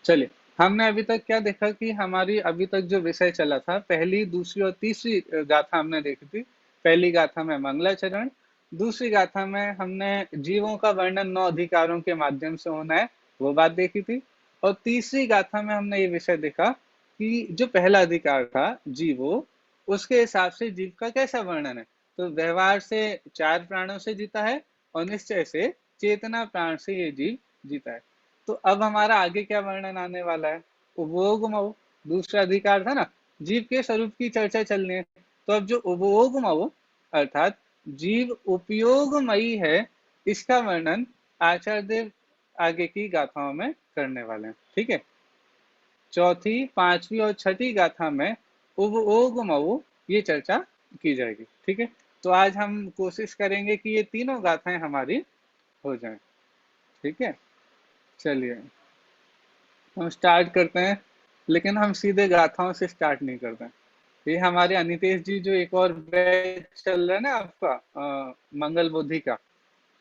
चलिए, हमने अभी तक क्या देखा कि हमारी अभी तक जो विषय चला था, पहली, दूसरी और तीसरी गाथा हमने देखी थी। पहली गाथा में मंगलाचरण, दूसरी गाथा में हमने जीवों का वर्णन 9 अधिकारों के माध्यम से होना है, वो बात देखी थी। और तीसरी गाथा में हमने ये विषय देखा कि जो पहला अधिकार था, जीवो, उसके हिसाब से जीव का कैसा वर्णन है। तो व्यवहार से 4 प्राणों से जीता है और निश्चय से चेतना प्राण से ये जीव जीता है। तो अब हमारा आगे क्या वर्णन आने वाला है, उपभोगमो, दूसरा अधिकार था ना, जीव के स्वरूप की चर्चा चलनी है। तो अब जो उपभोगमो अर्थात जीव उपयोगमयी है, इसका वर्णन आचार्य देव आगे की गाथाओं में करने वाले हैं। ठीक है, चौथी, पांचवी और छठी गाथा में उपभोगमो ये चर्चा की जाएगी। ठीक है, तो आज हम कोशिश करेंगे कि ये तीनों गाथाएं हमारी हो जाएं। ठीक है, चलिए हम स्टार्ट करते हैं, लेकिन हम सीधे गाथाओं से स्टार्ट नहीं करते हैं। ये हमारे अनितेश जी जो एक और बैच चल रहा है ना आपका, मंगल बुद्धि का।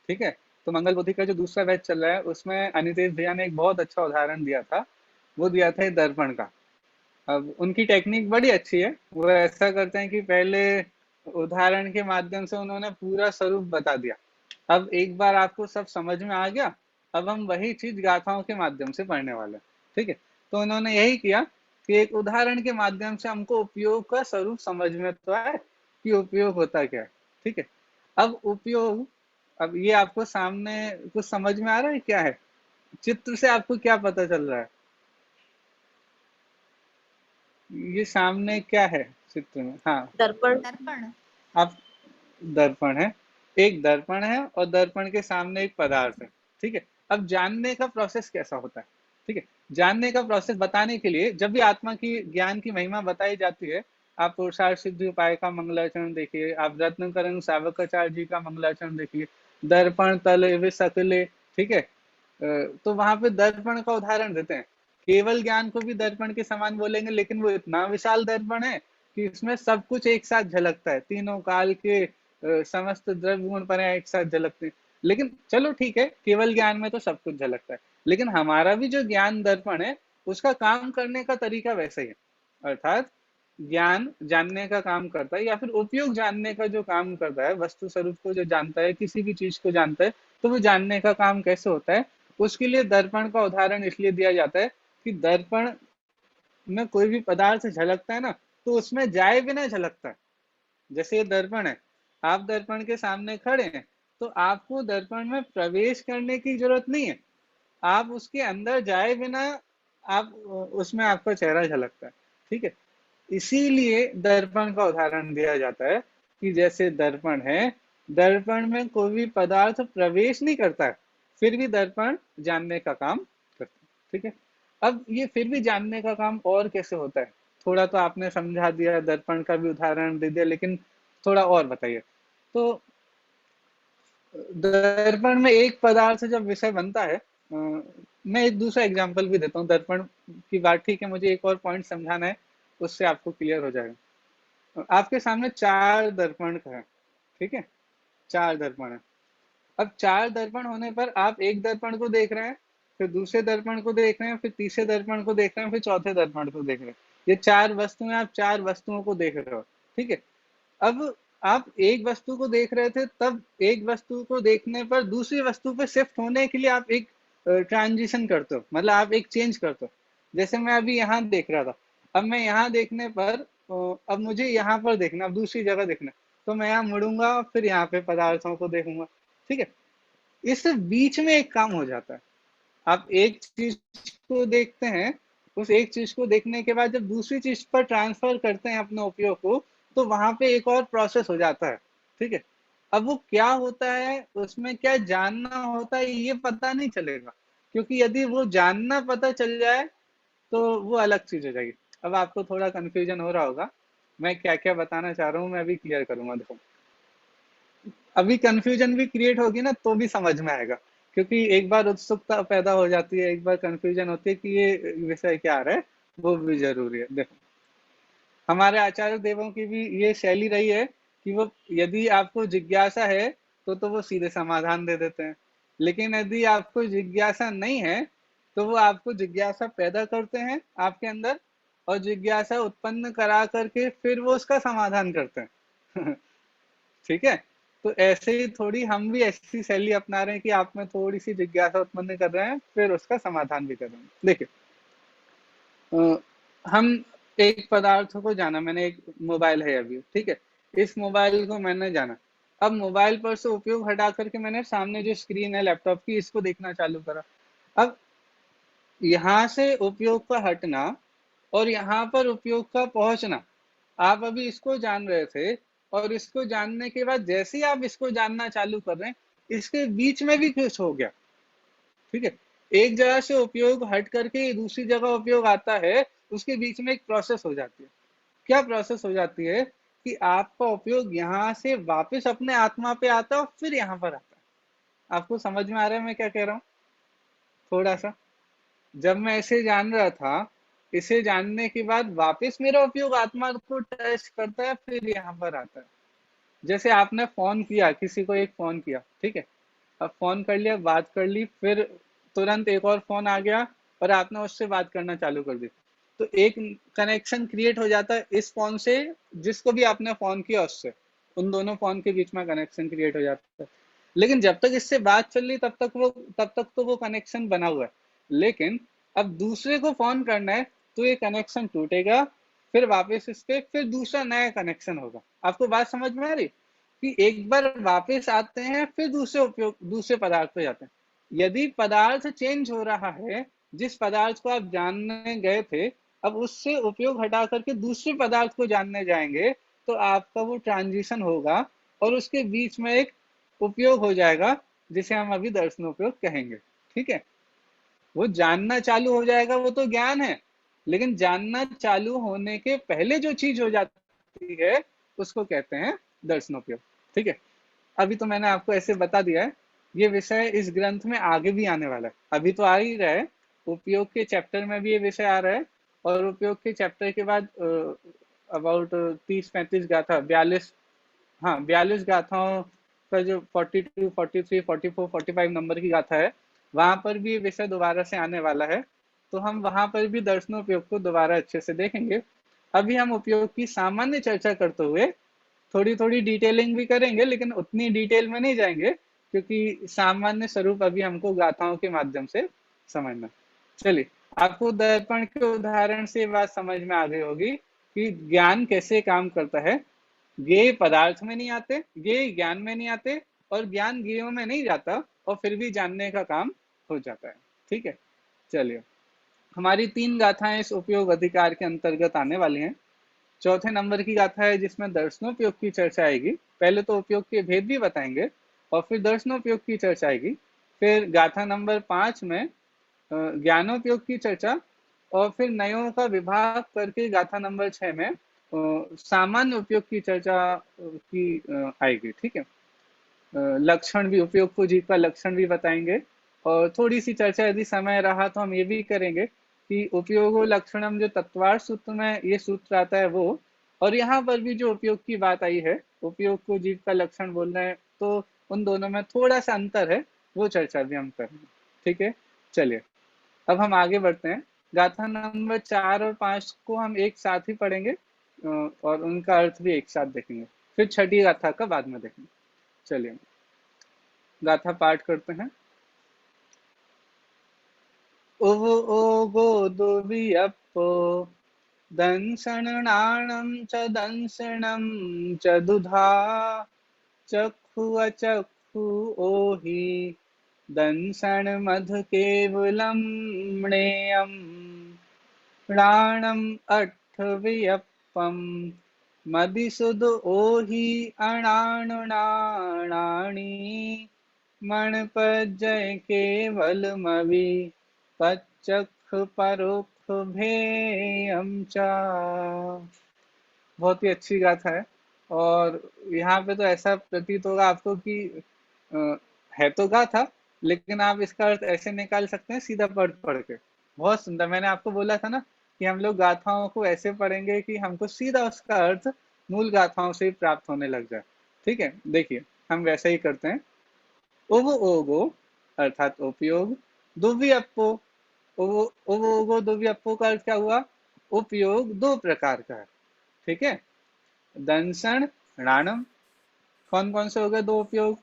ठीक है, तो मंगल बुद्धि का जो दूसरा बैच चल रहा है उसमें अनितेश भैया ने एक बहुत अच्छा उदाहरण दिया था। वो दिया था दर्पण का। अब उनकी टेक्निक बड़ी अच्छी है। वो ऐसा करते हैं कि पहले उदाहरण के माध्यम से उन्होंने पूरा स्वरूप बता दिया। अब एक बार आपको सब समझ में आ गया, अब हम वही चीज गाथाओं के माध्यम से पढ़ने वाले हैं। ठीक है, तो उन्होंने यही किया कि एक उदाहरण के माध्यम से हमको उपयोग का स्वरूप समझ में तो आए कि उपयोग होता क्या है। ठीक है, अब उपयोग, अब ये आपको सामने कुछ समझ में आ रहा है क्या है? चित्र से आपको क्या पता चल रहा है? ये सामने क्या है चित्र में? हाँ, दर्पण। दर्पण। आप, दर्पण है, एक दर्पण है और दर्पण के सामने एक पदार्थ है। ठीक है, अब जानने का प्रोसेस कैसा होता है? ठीक है, जानने का प्रोसेस बताने के लिए जब भी आत्मा की ज्ञान की महिमा बताई जाती है, आप पुरुषार्थ सिद्धि उपाय का मंगलाचरण देखिए, आप रत्नकरण सावकाचार्य जी का मंगलाचरण देखिए, दर्पण तले वे सकले। ठीक है, तो वहां पे दर्पण का उदाहरण देते हैं। केवल ज्ञान को भी दर्पण के समान बोलेंगे, लेकिन वो इतना विशाल दर्पण है कि इसमें सब कुछ एक साथ झलकता है, तीनों काल के समस्त द्रव्य गुण पर एक साथ झलकते हैं। लेकिन चलो ठीक है, केवल ज्ञान में तो सब कुछ झलकता है, लेकिन हमारा भी जो ज्ञान दर्पण है उसका काम करने का तरीका वैसा ही है। अर्थात ज्ञान जानने का काम करता है, या फिर उपयोग जानने का जो काम करता है, वस्तु स्वरूप को जो जानता है, किसी भी चीज को जानता है, तो वो जानने का काम कैसे होता है, उसके लिए दर्पण का उदाहरण इसलिए दिया जाता है कि दर्पण में कोई भी पदार्थ झलकता है ना, तो उसमें जाए बिना झलकता है। जैसे ये दर्पण है, आप दर्पण के सामने खड़े हैं, तो आपको दर्पण में प्रवेश करने की जरूरत नहीं है, आप उसके अंदर जाए बिना आप उसमें आपका चेहरा झलकता है। ठीक है, इसीलिए दर्पण का उदाहरण दिया जाता है कि जैसे दर्पण है, दर्पण में कोई भी पदार्थ प्रवेश नहीं करता है, फिर भी दर्पण जानने का काम करता है। ठीक है, अब ये फिर भी जानने का काम और कैसे होता है, थोड़ा तो आपने समझा दिया, दर्पण का भी उदाहरण दे दिया, लेकिन थोड़ा और बताइए। तो दर्पण में एक पदार्थ जब विषय बनता है, मैं एक दूसरा एग्जांपल भी देता हूँ दर्पण की बात। ठीक है, मुझे एक और पॉइंट समझाना है, उससे आपको क्लियर हो जाएगा। आपके सामने 4 दर्पण है। ठीक है, 4 दर्पण है। अब 4 दर्पण होने पर आप एक दर्पण को देख रहे हैं, फिर दूसरे दर्पण को देख रहे हैं, फिर तीसरे दर्पण को देख रहे हैं, फिर चौथे दर्पण को देख रहे हैं। ये 4 वस्तुएं, आप 4 वस्तुओं को देख रहे हो। ठीक है, अब आप एक वस्तु को देख रहे थे, तब एक वस्तु को देखने पर दूसरी वस्तु पे शिफ्ट होने के लिए आप एक ट्रांजिशन करते हो, मतलब आप एक चेंज करते हो। जैसे मैं अभी यहाँ देख रहा था, अब मैं यहाँ देखने पर अब मुझे यहाँ पर देखना, अब दूसरी जगह देखना, तो मैं यहाँ मुड़ूंगा, फिर यहाँ पे पदार्थों को देखूंगा। ठीक है, इस बीच में एक काम हो जाता है। आप एक चीज को देखते हैं, उस एक चीज को देखने के बाद जब दूसरी चीज पर ट्रांसफर करते हैं अपने उपयोग को, तो वहां पे एक और प्रोसेस हो जाता है। ठीक है, अब वो क्या होता है, उसमें क्या जानना होता है, ये पता नहीं चलेगा, क्योंकि यदि वो जानना पता चल जाए तो वो अलग चीज हो जाएगी। अब आपको थोड़ा कंफ्यूजन हो रहा होगा, मैं क्या क्या बताना चाह रहा हूँ, मैं अभी क्लियर करूंगा। देखो, अभी कंफ्यूजन भी क्रिएट होगी ना तो भी समझ में आएगा, क्योंकि एक बार उत्सुकता पैदा हो जाती है, एक बार कंफ्यूजन होती है कि ये विषय क्या आ रहा है, वो भी जरूरी है। देखो, हमारे आचार्य देवों की भी ये शैली रही है कि वो, यदि आपको जिज्ञासा है तो वो सीधे समाधान दे देते हैं, लेकिन यदि आपको जिज्ञासा नहीं है तो वो आपको जिज्ञासा पैदा करते हैं आपके अंदर, और जिज्ञासा उत्पन्न करा करके फिर वो उसका समाधान करते हैं। ठीक है। तो ऐसे ही थोड़ी हम भी ऐसी शैली अपना रहे हैं कि आप में थोड़ी सी जिज्ञासा उत्पन्न कर रहे हैं, फिर उसका समाधान भी कर रहे हैं। देखिए, हम एक पदार्थ को जाना, मैंने एक मोबाइल है अभी, ठीक है, इस मोबाइल को मैंने जाना। अब मोबाइल पर से उपयोग हटा करके मैंने सामने जो स्क्रीन है लैपटॉप की, इसको देखना चालू करा। अब यहाँ से उपयोग का हटना और यहाँ पर उपयोग का पहुंचना, आप अभी इसको जान रहे थे, और इसको जानने के बाद जैसे ही आप इसको जानना चालू कर रहे हैं, इसके बीच में भी कुछ हो गया। ठीक है, एक जगह से उपयोग हट करके दूसरी जगह उपयोग आता है, उसके बीच में एक प्रोसेस हो जाती है। क्या प्रोसेस हो जाती है कि आपका उपयोग यहाँ से वापस अपने आत्मा पे आता है और फिर यहाँ पर आता है। आपको समझ में आ रहा है मैं क्या कह रहा हूँ? थोड़ा सा, जब मैं इसे जान रहा था, इसे जानने के बाद वापस मेरा उपयोग आत्मा को टच करता है, फिर यहाँ पर आता है। जैसे आपने फोन किया, किसी को एक फोन किया, ठीक है, अब फोन कर लिया, बात कर ली, फिर तुरंत एक और फोन आ गया और आपने उससे बात करना चालू कर दी, तो एक कनेक्शन क्रिएट हो जाता है इस फोन से, जिसको भी आपने फोन किया उससे, उन दोनों फोन के बीच में कनेक्शन क्रिएट हो जाता है। लेकिन जब तक इससे बात चल रही तब तक तो वो कनेक्शन बना हुआ है। लेकिन अब दूसरे को फोन करना है, तो ये कनेक्शन टूटेगा, फिर वापस इस पे फिर दूसरा नया कनेक्शन होगा। आपको बात समझ में आ रही कि एक बार वापस आते हैं, फिर दूसरे पदार्थ पे जाते हैं। यदि पदार्थ चेंज हो रहा है, जिस पदार्थ को आप जानने गए थे, अब उससे उपयोग हटा करके दूसरे पदार्थ को जानने जाएंगे, तो आपका वो ट्रांजिशन होगा और उसके बीच में एक उपयोग हो जाएगा, जिसे हम अभी दर्शन उपयोग कहेंगे। ठीक है, वो जानना चालू हो जाएगा, वो तो ज्ञान है, लेकिन जानना चालू होने के पहले जो चीज हो जाती है, उसको कहते हैं दर्शनोपयोग। ठीक है, अभी तो मैंने आपको ऐसे बता दिया है, ये विषय इस ग्रंथ में आगे भी आने वाला है, अभी तो आ ही रहा है, उपयोग के चैप्टर में भी ये विषय आ रहा है, और उपयोग के चैप्टर के बाद अबाउट 30-35 गाथा, 42, हाँ 42 गाथाओं का जो 42, 43, 44, 45 नंबर की गाथा है, वहां पर भी विषय दोबारा से आने वाला है, तो हम वहां पर भी दर्शनोपयोग को दोबारा अच्छे से देखेंगे। अभी हम उपयोग की सामान्य चर्चा करते हुए थोड़ी थोड़ी डिटेलिंग भी करेंगे, लेकिन उतनी डिटेल में नहीं जाएंगे, क्योंकि सामान्य स्वरूप अभी हमको गाथाओं के माध्यम से समझना। चलिए, आपको दर्पण के उदाहरण से बात समझ में आ गई होगी कि ज्ञान कैसे काम करता है। ज्ञेय पदार्थ में नहीं आते, ज्ञेय ज्ञान में नहीं आते, और ज्ञान ज्ञेयों में नहीं जाता, और फिर भी जानने का काम हो जाता है। ठीक है, चलिए, हमारी 3 गाथाएं इस उपयोग अधिकार के अंतर्गत आने वाली हैं। चौथे नंबर की गाथा है जिसमें दर्शनोपयोग की चर्चा आएगी। पहले तो उपयोग के भेद भी बताएंगे और फिर दर्शनोपयोग की चर्चा आएगी। फिर गाथा नंबर 5 में ज्ञानोपयोग की चर्चा, और फिर नयों का विभाग करके गाथा नंबर 6 में सामान्य उपयोग की चर्चा की आएगी। ठीक है, लक्षण भी, उपयोग को जीव का लक्षण भी बताएंगे, और थोड़ी सी चर्चा यदि समय रहा तो हम ये भी करेंगे कि उपयोगो लक्षणम, जो तत्वार्थ सूत्र में ये सूत्र आता है वो, और यहाँ पर भी जो उपयोग की बात आई है, उपयोग को जीव का लक्षण बोल रहे हैं, तो उन दोनों में थोड़ा सा अंतर है, वो चर्चा भी हम करेंगे। ठीक है, चलिए, अब हम आगे बढ़ते हैं। गाथा नंबर 4 और 5 को हम एक साथ ही पढ़ेंगे, और उनका अर्थ भी एक साथ देखेंगे, फिर छठी गाथा का बाद में देखेंगे। चलिए, गाथा पाठ करते हैं। उव ओगो दुवियप्पो दंसणाणं च दंसणं च दुधा चक्षु अचक्षु ओहि दंसण मध केवलं म्णेयम् प्राणम अट्ठवियप्पम मदिसुद ओहि अणानुणाणानि मणपजय केवलमवि तच्चक्ष परोक्ष भेयम चा। बहुत ही अच्छी गाथा है, और यहाँ पे तो ऐसा प्रतीत होगा आपको कि अ, है तो गाथा, लेकिन आप इसका अर्थ ऐसे निकाल सकते हैं सीधा पढ़ के। बहुत सुंदर, मैंने आपको बोला था ना कि हम लोग गाथाओं को ऐसे पढ़ेंगे कि हमको सीधा उसका अर्थ मूल गाथाओं से ही प्राप्त होने लग जाए। ठीक है, देखिए, हम वैसे ही करते हैं। उव ओगो अर्थात उपयोग, दुव्वी अप्पो उवो द्रव्यपो का अर्थ क्या हुआ? उपयोग दो प्रकार का है, ठीक है। दंसन णाणम, कौन कौन से हो गए दो उपयोग?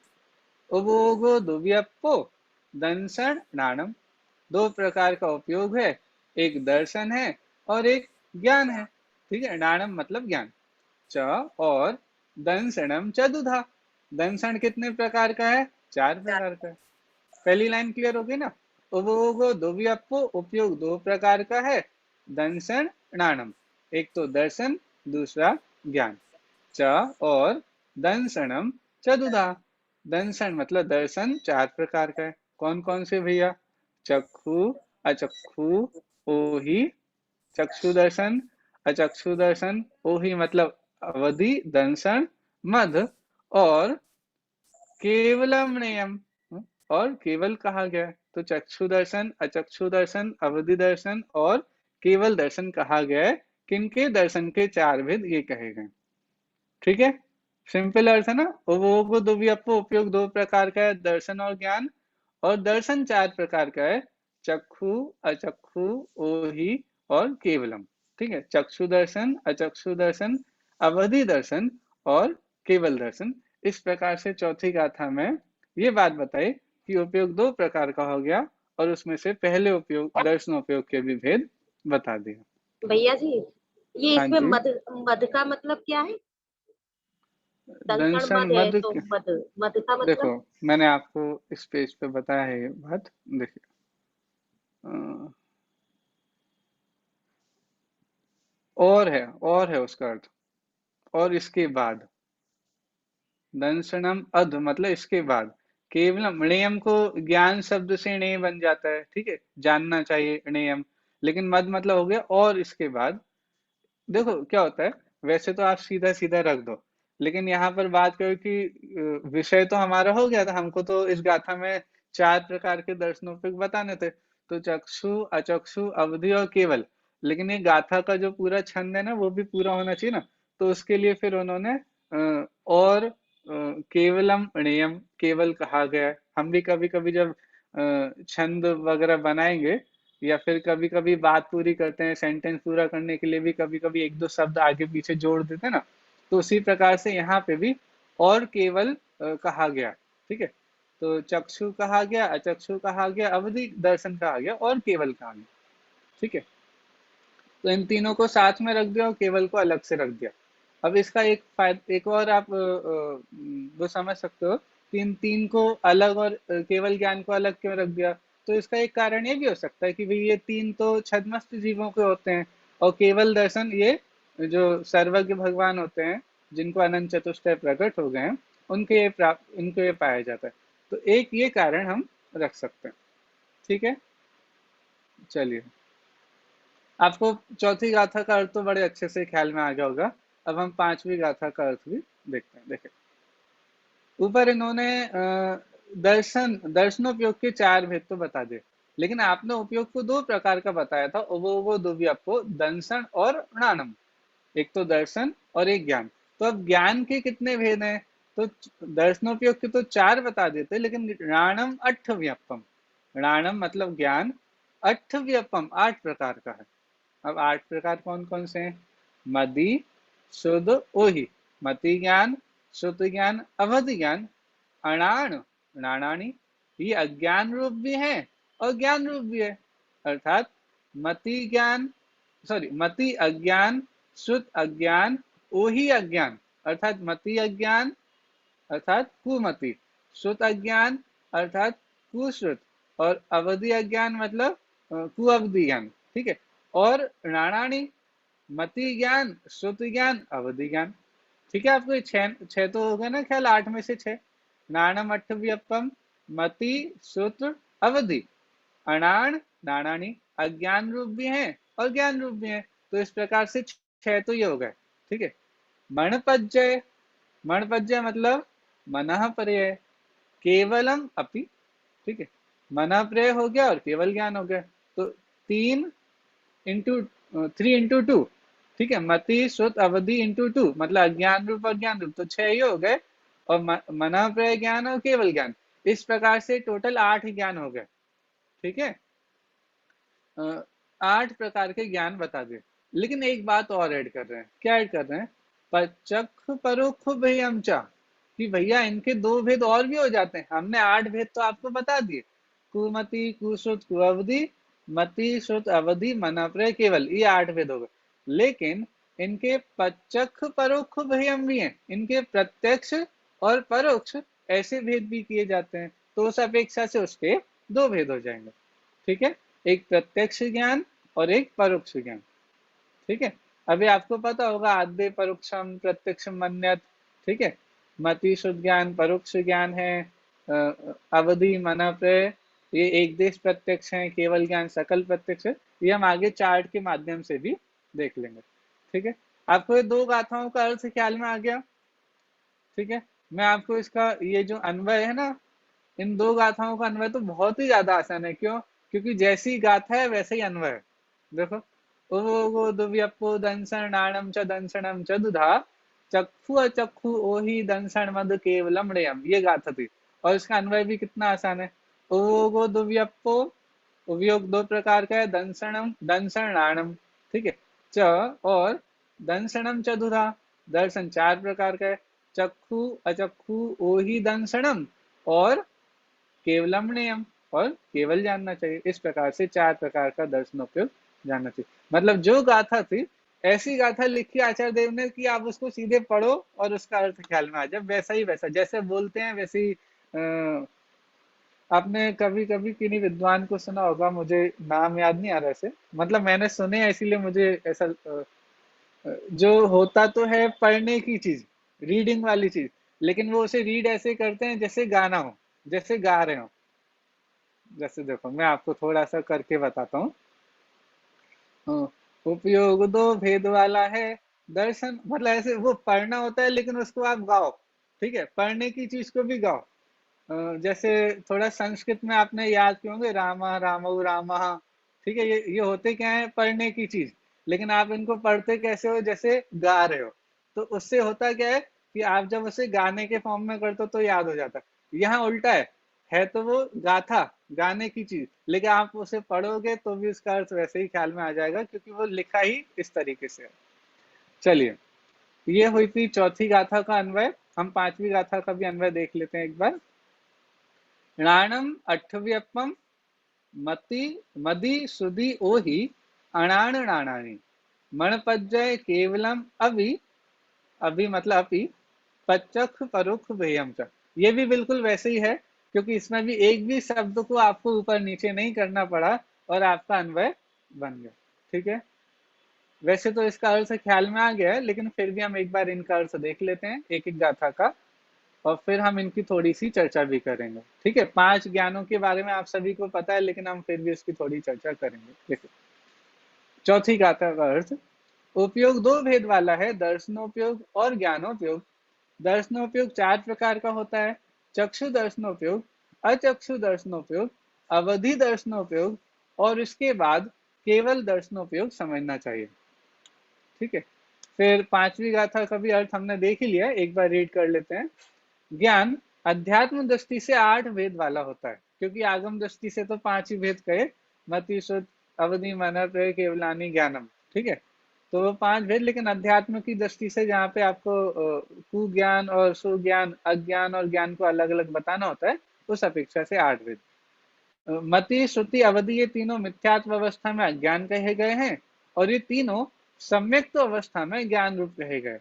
उवोगो द्रव्यपो दंसन णाणम, दो प्रकार का उपयोग है, एक दर्शन है और एक ज्ञान है, ठीक है। नाणम मतलब ज्ञान। च और दंसनम चतुधा, दंसन कितने प्रकार का है? चार प्रकार का है। पहली लाइन क्लियर होगी ना? उपभोगो द्रव्यपो, उपयोग दो प्रकार का है, दंसन नाणम, एक तो दर्शन, दूसरा ज्ञान। च और दंसनम चतुधा, दंसन मतलब दर्शन चार प्रकार का है। कौन कौन से भैया? चक्षु, अचक्षु, ओहि, चक्षु दर्शन, अचक्षु दर्शन, ओहि मतलब अवधि दंसन, मध और केवलम नियम, और केवल कहा गया है। तो चक्षु दर्शन, अचक्षु दर्शन, अवधि दर्शन और केवल दर्शन कहा गया है। किनके दर्शन के चार भेद ये कहे गए, ठीक है। सिंपल अर्थ है ना। उपभोग द्रव्यपो, उपयोग दो प्रकार का है, दर्शन और ज्ञान, और दर्शन चार प्रकार का है, चक्षु, अचक्षु, ओहि और केवलम, ठीक है। चक्षु दर्शन, अचक्षु दर्शन, अवधि दर्शन और केवल दर्शन। इस प्रकार से चौथी गाथा में ये बात बताई कि उपयोग दो प्रकार का हो गया, और उसमें से पहले उपयोग दर्शन उपयोग के भी भेद बता दिया। भैया जी, ये हाँ इसमें जी। मध, मध का मतलब क्या है? दंसण दंसन मध है मद, तो मध, मध का देखो मतलब? मैंने आपको इस पेज पे बताया है ये बात, देखिए और है उसका अर्थ, और इसके बाद दंसनम अध मतलब इसके बाद, केवलम णेयम को ज्ञान शब्द से णेय बन जाता है, ठीक है, जानना चाहिए णेयम, लेकिन मद मतलब हो गया और इसके बाद। देखो क्या होता है, वैसे तो आप सीधा सीधा रख दो, लेकिन यहाँ पर बात करो कि विषय तो हमारा हो गया था, हमको तो इस गाथा में चार प्रकार के दर्शनोपयोग बताने थे, तो चक्षु, अचक्षु, अवधि और केवल। लेकिन ये गाथा का जो पूरा छंद है ना, वो भी पूरा होना चाहिए ना, तो उसके लिए फिर उन्होंने और केवलम णेयम, केवल कहा गया है। हम भी कभी कभी जब छंद वगैरह बनाएंगे, या फिर कभी कभी बात पूरी करते हैं, सेंटेंस पूरा करने के लिए भी कभी कभी एक दो शब्द आगे पीछे जोड़ देते हैं ना, तो उसी प्रकार से यहाँ पे भी और केवल कहा गया, ठीक है। तो चक्षु कहा गया, अचक्षु कहा गया, अवधि दर्शन कहा गया और केवल कहा गया, ठीक है। तो इन तीनों को साथ में रख दिया और केवल को अलग से रख दिया। अब इसका एक फायदा, एक और आप वो समझ सकते हो कि इन तीन को अलग और केवल ज्ञान को अलग क्यों रख दिया। तो इसका एक कारण ये भी हो सकता है कि भाई ये तीन तो छद्मस्त जीवों के होते हैं, और केवल दर्शन ये जो सर्वज्ञ भगवान होते हैं, जिनको अनंत चतुष्टय प्रकट हो गए हैं, उनके ये प्राप्त, इनको ये पाया जाता है। तो एक ये कारण हम रख सकते हैं, ठीक है। चलिए, आपको चौथी गाथा का अर्थ तो बड़े अच्छे से ख्याल में आ गया होगा। अब हम पांचवी गाथा का अर्थ भी देखते हैं। देखें, ऊपर इन्होंने दर्शनोपयोग के चार भेद तो बता दिए, लेकिन आपने उपयोग को दो प्रकार का बताया था, वो दुव्यपो, दंसन और णाणम, एक तो दर्शन और एक ज्ञान। तो अब ज्ञान के कितने भेद हैं? तो दर्शनोपयोग के तो चार बता देते, लेकिन णाणम अट्ठव्यपम, णाणम मतलब ज्ञान, अट्ठव्यपम आठ प्रकार का है। अब आठ प्रकार कौन कौन से हैं? मदि, शुद्ध, ओहि, मति ज्ञान, श्रुति ज्ञान, अवधि ज्ञान, अणाण, नाणानी। ये अज्ञान रूप भी है और ज्ञान रूप भी है, अर्थात मति ज्ञान, सॉरी मति अज्ञान, श्रुत अज्ञान, ओहि अज्ञान अर्थात मति अज्ञान अर्थात कुमति, श्रुत अज्ञान अर्थात कुश्रुत, और अवधि अज्ञान मतलब कुअवधि ज्ञान, ठीक है। और राणाणी, मति ज्ञान, श्रुति ज्ञान, अवधि ज्ञान, ठीक है। आपको छह तो हो गए ना ख्याल, आठ में से छह। नाणम अट्ठव्यपम, मति, श्रुत, अवधि, अनाण, नाणानी, अज्ञान रूप भी है और ज्ञान रूप भी है। तो इस प्रकार से छह तो ये हो गए, ठीक है। मणपज्जय, मणपज्जय मतलब मनः पर्यय, केवलम अपि, ठीक है। मनः पर्यय हो गया और केवल ज्ञान हो गया, तो तीन इंटू थ्री इंटू टू, ठीक है। मति, श्रुत, अवधि इंटू टू मतलब अज्ञान रूप और ज्ञान रूप, तो छह ही हो गए, और मनः पर्यय ज्ञान और केवल ज्ञान, इस प्रकार से टोटल आठ ज्ञान हो गए, ठीक है। 8 प्रकार के ज्ञान बता दिए, लेकिन एक बात और ऐड कर रहे हैं। क्या ऐड कर रहे हैं? प्रत्यक्ष परोक्ष भेयम च, कि भैया इनके 2 भेद और भी हो जाते हैं। हमने 8 भेद तो आपको बता दिए, कुमति, कुश्रुत, कुअवधि, मति, श्रुत, अवधि, मनाप्रय, केवल, ये 8 भेद हो गए। लेकिन इनके प्रत्यक्ष परोक्ष भेयम भी हैं, इनके प्रत्यक्ष और परोक्ष ऐसे भेद भी किए जाते हैं, तो उस अपेक्षा से उसके 2 भेद हो जाएंगे। ठीक है, एक प्रत्यक्ष ज्ञान और एक परोक्ष ज्ञान। ठीक है, अभी आपको पता होगा आद्य परोक्षम प्रत्यक्षम मन्यत। ठीक है, मति शुद्ध ज्ञान परोक्ष ज्ञान है, अवधि मना प्रय ये एक देश प्रत्यक्ष है, केवल ज्ञान सकल प्रत्यक्ष है। ये हम आगे चार्ट के माध्यम से भी देख लेंगे। ठीक है, आपको ये 2 गाथाओं का अर्थ ख्याल में आ गया? ठीक है, मैं आपको इसका ये जो अन्वय है ना, इन 2 गाथाओं का अन्वय तो बहुत ही ज्यादा आसान है। क्यों? क्योंकि जैसी गाथा है वैसे ही अन्वय है। देखो, ओ गो दुव्यपो दंसनाणम च दंसनम च दुधा चक्षु अचक्षु ओहि दंसन मद केवलम णयम, ये गाथा थी। और इसका अन्वय भी कितना आसान है। ओ गो दुव्यपो, उपयोग 2 प्रकार का है, दंसनम दंसनाणम, ठीक है, च और दंसनम च दुधा, दर्शन 4 प्रकार का है, चक्षु अचक्षु ओहि दंसनम और केवलम नियम, और केवल जानना चाहिए। इस प्रकार से 4 प्रकार का दर्शनोपयोग जानना चाहिए। मतलब जो गाथा थी, ऐसी गाथा लिखी आचार्य देव ने कि आप उसको सीधे पढ़ो और उसका अर्थ ख्याल में आ जाए, वैसा ही वैसा, जैसे बोलते हैं वैसे ही। आपने कभी कभी किन्हीं विद्वान को सुना होगा, मुझे नाम याद नहीं आ रहा ऐसे, मतलब मैंने सुने हैं, इसीलिए मुझे ऐसा जो होता तो है पढ़ने की चीज, रीडिंग वाली चीज, लेकिन वो उसे रीड ऐसे करते हैं जैसे गाना हो, जैसे गा रहे हो। जैसे देखो, मैं आपको थोड़ा सा करके बताता हूँ। उपयोग 2 भेद वाला है, दर्शन मतलब ऐसे वो पढ़ना होता है, लेकिन उसको आप गाओ। ठीक है, पढ़ने की चीज को भी गाओ। जैसे थोड़ा संस्कृत में आपने याद किए होंगे, रामा रामौ रामः। ठीक है, ये होते क्या है, पढ़ने की चीज, लेकिन आप इनको पढ़ते कैसे हो, जैसे गा रहे हो। तो उससे होता क्या है कि आप जब उसे गाने के फॉर्म में करते हो तो याद हो जाता है। यहाँ उल्टा है तो वो गाथा, गाने की चीज, लेकिन आप उसे पढ़ोगे तो भी उसका अर्थ वैसे ही ख्याल में आ जाएगा, क्योंकि वो लिखा ही इस तरीके से है। चलिए, ये हुई थी चौथी गाथा का अन्वय। हम 5वीं गाथा का भी अन्वय देख लेते हैं एक बार। णाणम अठव्यपम मति मदि सुदि ओहि अणाण नाणानी मणपज्जय केवलम अभि, अभि मतलब अपि, पच्चख परोक्ष भेयम च। ये भी बिल्कुल वैसे ही है, क्योंकि इसमें भी एक भी शब्द को आपको ऊपर नीचे नहीं करना पड़ा और आपका अन्वय बन गया। ठीक है, वैसे तो इसका अर्थ ख्याल में आ गया है, लेकिन फिर भी हम एक बार इनका अर्थ देख लेते हैं एक एक गाथा का, और फिर हम इनकी थोड़ी सी चर्चा भी करेंगे। ठीक है, 5 ज्ञानों के बारे में आप सभी को पता है, लेकिन हम फिर भी इसकी थोड़ी चर्चा करेंगे। देखो, चौथी गाथा का अर्थ, उपयोग 2 भेद वाला है, दर्शनोपयोग और ज्ञानोपयोग। दर्शनोपयोग 4 प्रकार का होता है, चक्षु दर्शनोपयोग, अचक्षु दर्शनोपयोग, अवधि दर्शनोपयोग, और इसके बाद केवल दर्शनोपयोग समझना चाहिए। ठीक है, फिर 5वीं गाथा का भी अर्थ हमने देख ही लिया, एक बार रीड कर लेते हैं। ज्ञान अध्यात्म दृष्टि से 8 भेद वाला होता है, क्योंकि आगम दृष्टि से तो 5 ही भेद कहे, मति शुद्ध अवधि मन प्रय केवलानी ज्ञानम। ठीक है, तो वो 5 भेद, लेकिन अध्यात्म की दृष्टि से जहाँ पे आपको कुज्ञान और सुज्ञान, अज्ञान और ज्ञान को अलग अलग बताना होता है, उस अपेक्षा से 8 भेद। मति श्रुति अवधि ये तीनों मिथ्यात्व अवस्था में अज्ञान कहे गए हैं, और ये तीनों सम्यक्त अवस्था में ज्ञान रूप कहे गए।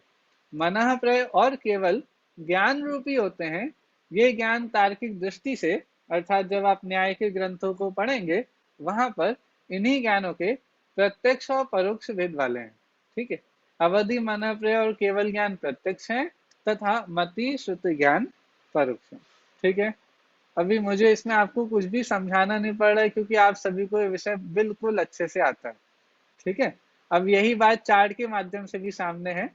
मनः प्रय और केवल ज्ञान रूपी होते हैं। ये ज्ञान तार्किक दृष्टि से, अर्थात जब आप न्याय के ग्रंथों को पढ़ेंगे, वहां पर इन्हीं ज्ञानों के प्रत्यक्ष और परोक्ष भेद वाले हैं। ठीक है, अवधि मनः प्रय और केवल ज्ञान प्रत्यक्ष है, तथा मति श्रुति ज्ञान परोक्ष है। ठीक है, अभी मुझे इसमें आपको कुछ भी समझाना नहीं पड़ रहा है, क्योंकि आप सभी को ये विषय बिल्कुल अच्छे से आता है। ठीक है, अब यही बात चार्ट के माध्यम से भी सामने है।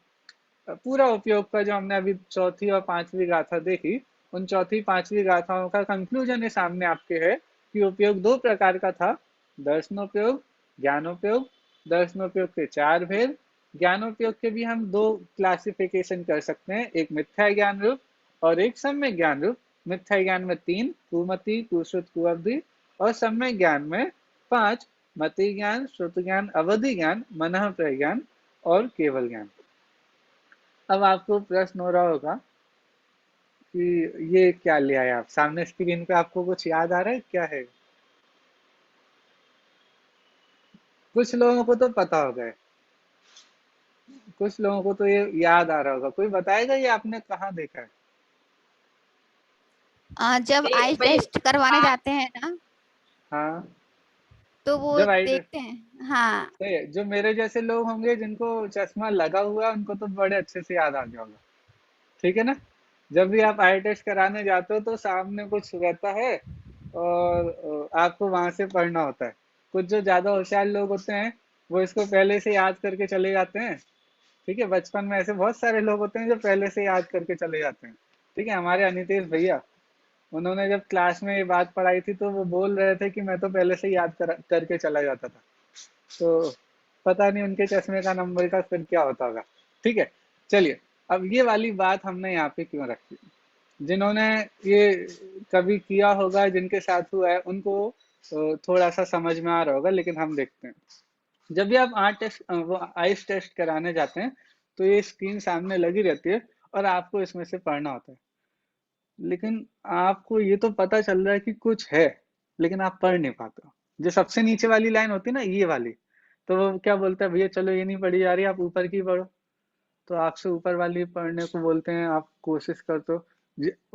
पूरा उपयोग का जो हमने अभी चौथी और 5वीं गाथा देखी, उन चौथी 5वीं गाथाओं का कंक्लूजन ये सामने आपके है कि उपयोग 2 प्रकार का था, दर्शनोपयोग, ज्ञानोपयोग। दर्शनोपयोग के 4 भेद, ज्ञानोपयोग के भी हम 2 क्लासिफिकेशन कर सकते हैं, एक मिथ्या ज्ञान रूप और एक सम्यक ज्ञान रूप। मिथ्या ज्ञान में 3, कुमति, कुश्रुत, कुअवधि, और सम्यक ज्ञान में 5, मति ज्ञान, श्रुति ज्ञान, अवधि ज्ञान, मनः प्रज्ञान और केवल ज्ञान। अब आपको प्रश्न हो रहा होगा कि ये क्या ले आए आप सामने स्क्रीन पे, आपको कुछ याद आ रहा है क्या है? कुछ लोगों को तो पता होगा, कुछ लोगों को तो ये याद आ रहा होगा। कोई बताएगा ये आपने कहाँ देखा है? जब आई भाई टेस्ट करवाने जाते हैं ना, हाँ, तो वो जब आई, देखते हैं। हाँ। सही है। जो मेरे जैसे लोग होंगे जिनको चश्मा लगा हुआ है उनको तो बड़े अच्छे से याद आ गया होगा, ठीक है ना। जब भी आप आई टेस्ट कराने जाते हो तो सामने कुछ रहता है और आपको वहां से पढ़ना होता है। कुछ जो ज्यादा होशियार लोग होते हैं वो इसको पहले से याद करके चले जाते हैं, ठीक है। बचपन में ऐसे बहुत सारे लोग होते हैं जो पहले से याद करके चले जाते हैं, ठीक है। हमारे अनितेश भैया, उन्होंने जब क्लास में ये बात पढ़ाई थी तो वो बोल रहे थे कि मैं तो पहले से याद करके चला जाता था। तो पता नहीं उनके चश्मे का नंबर का फिर क्या होता होगा, ठीक है। चलिए, अब ये वाली बात हमने यहाँ पे क्यों रखी, जिन्होंने ये कभी किया होगा, जिनके साथ हुआ है, उनको थोड़ा सा समझ में आ रहा होगा, लेकिन हम देखते हैं। जब भी आप वो आइस टेस्ट कराने जाते हैं तो ये स्क्रीन सामने लगी रहती है और आपको इसमें से पढ़ना होता है। लेकिन आपको ये तो पता चल रहा है कि कुछ है, लेकिन आप पढ़ नहीं पाते हो। जो सबसे नीचे वाली लाइन होती है ना, ये वाली, तो वो क्या बोलता है, भैया चलो ये नहीं पढ़ी जा रही, आप ऊपर की पढ़ो। तो आपसे ऊपर वाली पढ़ने को बोलते हैं, आप कोशिश करते हो।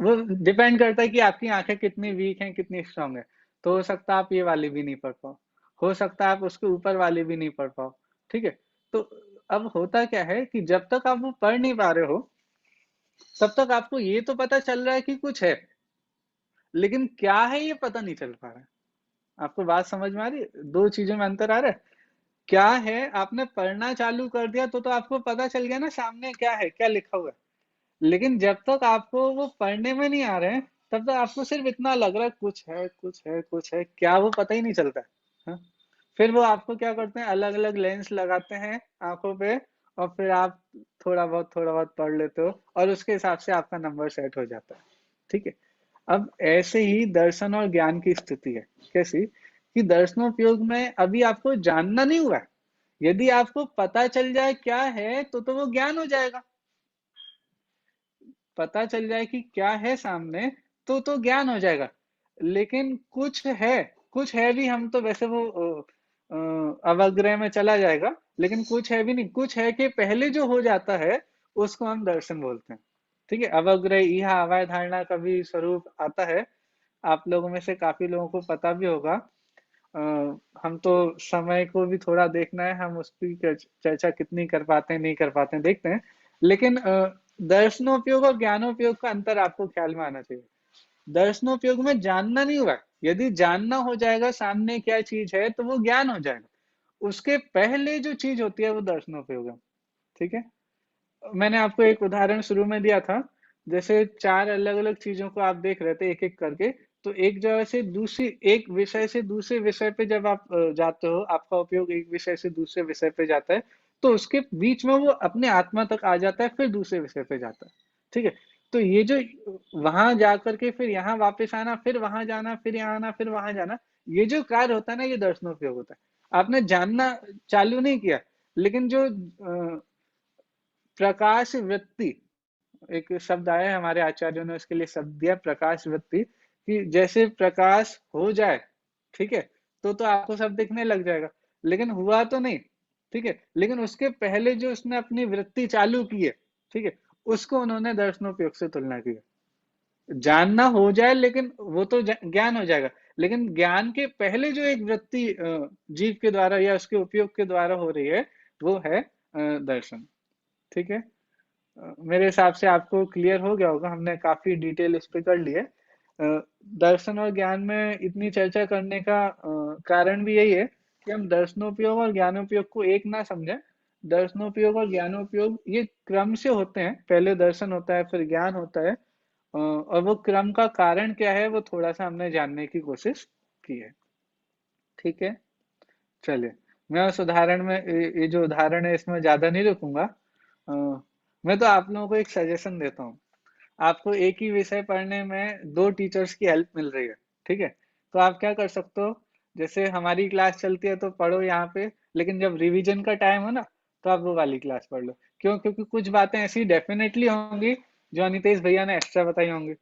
वो डिपेंड करता है कि आपकी आंखें कितनी वीक हैं, कितनी स्ट्रांग है। तो हो सकता है आप ये वाली भी नहीं पढ़ पाओ, हो सकता है आप उसके ऊपर वाली भी नहीं पढ़ पाओ, ठीक है। तो अब होता क्या है कि जब तक आप वो पढ़ नहीं पा रहे हो तब तक आपको ये तो पता चल रहा है कि कुछ है, लेकिन क्या है ये पता नहीं चल पा रहा है। आपको बात समझ में आ रही है? दो चीजों में अंतर आ रहा है। क्या है, आपने पढ़ना चालू कर दिया तो आपको पता चल गया ना सामने क्या है, क्या लिखा हुआ है। लेकिन जब तक आपको वो पढ़ने में नहीं आ रहे हैं तब तक आपको सिर्फ इतना लग रहा है कुछ है, कुछ है, कुछ है, क्या वो पता ही नहीं चलता है। हाँ? फिर वो आपको क्या करते हैं, अलग अलग लेंस लगाते हैं आंखों पे, और फिर आप थोड़ा बहुत पढ़ लेते हो और उसके हिसाब से आपका नंबर सेट हो जाता है, ठीक है। अब ऐसे ही दर्शन और ज्ञान की स्थिति है। कैसी? कि दर्शनोपयोग में अभी आपको जानना नहीं हुआ है। यदि आपको पता चल जाए क्या है तो वो ज्ञान हो जाएगा। पता चल जाए कि क्या है सामने तो ज्ञान हो जाएगा। लेकिन कुछ है भी, हम तो वैसे वो अवग्रह में चला जाएगा, लेकिन कुछ है भी नहीं। कुछ है कि पहले जो हो जाता है उसको हम दर्शन बोलते हैं, ठीक है। अवग्रह इहा अवय धारणा का भी स्वरूप आता है, आप लोगों में से काफी लोगों को पता भी होगा। अ, हम तो समय को भी थोड़ा देखना है, हम उसकी चर्चा कितनी कर पाते हैं नहीं कर पाते हैं देखते हैं। लेकिन दर्शनोपयोग और ज्ञानोपयोग का अंतर आपको ख्याल में आना चाहिए। दर्शनोपयोग में जानना नहीं हुआ, यदि जानना हो जाएगा सामने क्या चीज है तो वो ज्ञान हो जाएगा। उसके पहले जो चीज होती है वो दर्शनोपयोग है, ठीक है। मैंने आपको एक उदाहरण शुरू में दिया था, जैसे चार अलग अलग चीजों को आप देख रहे थे एक एक करके। तो एक जगह से दूसरी, एक विषय से दूसरे विषय पे जब आप जाते हो, आपका उपयोग एक विषय से दूसरे विषय पे जाता है, तो उसके बीच में वो अपने आत्मा तक आ जाता है, फिर दूसरे विषय पे जाता है, ठीक है। तो ये जो वहां जाकर के फिर यहाँ वापस आना, फिर वहां जाना, फिर यहाँ आना, फिर वहां जाना, ये जो कार्य होता है ना, ये दर्शनोपयोग होता है। आपने जानना चालू नहीं किया, लेकिन जो प्रकाश वृत्ति, एक शब्द आया है, हमारे आचार्यों ने उसके लिए शब्द दिया प्रकाश वृत्ति, कि जैसे प्रकाश हो जाए, ठीक है, तो आपको सब दिखने लग जाएगा। लेकिन हुआ तो नहीं, ठीक है। लेकिन उसके पहले जो उसने अपनी वृत्ति चालू की है, ठीक है, उसको उन्होंने दर्शनोपयोग से तुलना की है। जानना हो जाए लेकिन वो तो ज्ञान हो जाएगा, लेकिन ज्ञान के पहले जो एक वृत्ति जीव के द्वारा या उसके उपयोग के द्वारा हो रही है, वो है दर्शन, ठीक है। मेरे हिसाब से आपको क्लियर हो गया होगा, हमने काफी डिटेल इस पे कर ली है। दर्शन और ज्ञान में इतनी चर्चा करने का कारण भी यही है कि हम दर्शनोपयोग और ज्ञानोपयोग को एक ना समझें। दर्शनोपयोग और ज्ञानोपयोग ये क्रम से होते हैं, पहले दर्शन होता है फिर ज्ञान होता है। और वो क्रम का कारण क्या है वो थोड़ा सा हमने जानने की कोशिश की है, ठीक है। चलिए, मैं उस उदाहरण में, ये जो उदाहरण है इसमें ज्यादा नहीं रुकूंगा। अ, मैं तो आप लोगों को एक सजेशन देता हूँ। आपको एक ही विषय पढ़ने में दो टीचर्स की हेल्प मिल रही है, ठीक है। तो आप क्या कर सकते हो, जैसे हमारी क्लास चलती है तो पढ़ो यहाँ पे, लेकिन जब रिवीजन का टाइम हो ना तो आप वो वाली क्लास पढ़ लो। क्यों? क्योंकि कुछ बातें ऐसी डेफिनेटली होंगी जो अनितेश भैया ने एक्स्ट्रा बताई होंगी,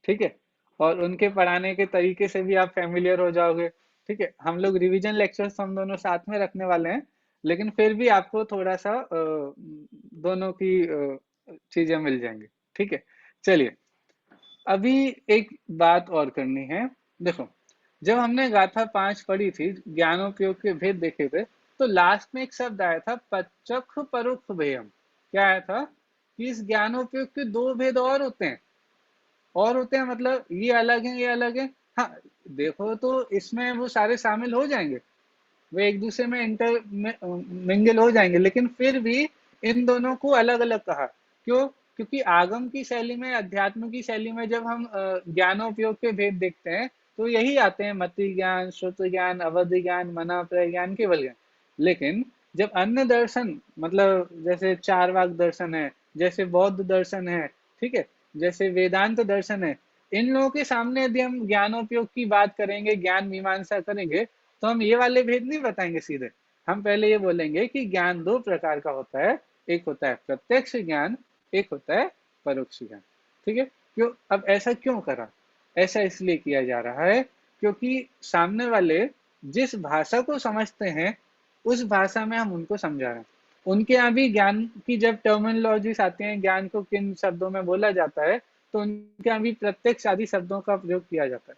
ठीक है, और उनके पढ़ाने के तरीके से भी आप फेमिलियर हो जाओगे। ठीक है, हम लोग रिवीजन लेक्चर्स हम दोनों साथ में रखने वाले हैं, लेकिन फिर भी आपको थोड़ा सा दोनों की चीजें मिल जाएंगी। ठीक है, चलिए अभी एक बात और करनी है। देखो, जब हमने गाथा 5 पढ़ी थी, ज्ञानोपयोग के भेद देखे थे, तो लास्ट में एक शब्द आया था पचख परोक्ष भेयम। क्या आया था? कि इस ज्ञानोपयोग के 2 भेद और होते हैं। और होते हैं मतलब ये अलग है, ये अलग है। हाँ, देखो तो इसमें वो सारे शामिल हो जाएंगे, वो एक दूसरे में इंटर मिंगल हो जाएंगे, लेकिन फिर भी इन दोनों को अलग अलग कहा। क्यों? क्योंकि आगम की शैली में, अध्यात्म की शैली में जब हम ज्ञानोपयोग के भेद देखते हैं तो यही आते हैं: मति ज्ञान, श्रुत ज्ञान, अवधि ज्ञान, मनाप्रय ज्ञान, केवल ज्ञान। लेकिन जब अन्य दर्शन, मतलब जैसे चारवाक दर्शन है, जैसे बौद्ध दर्शन है, ठीक है, जैसे वेदांत दर्शन है, इन लोगों के सामने यदि हम ज्ञानोपयोग की बात करेंगे, ज्ञान मीमांसा करेंगे, तो हम ये वाले भेद नहीं बताएंगे सीधे। हम पहले ये बोलेंगे कि ज्ञान 2 प्रकार का होता है, एक होता है प्रत्यक्ष ज्ञान, एक होता है परोक्ष ज्ञान। ठीक है, क्यों? अब ऐसा क्यों करा? ऐसा इसलिए किया जा रहा है क्योंकि सामने वाले जिस भाषा को समझते हैं उस भाषा में हम उनको समझा रहे हैं। उनके यहाँ भी ज्ञान की जब टर्मिनोलॉजीज आती हैं, ज्ञान को किन शब्दों में बोला जाता है, तो उनके यहाँ भी प्रत्यक्ष आदि शब्दों का प्रयोग किया जाता है।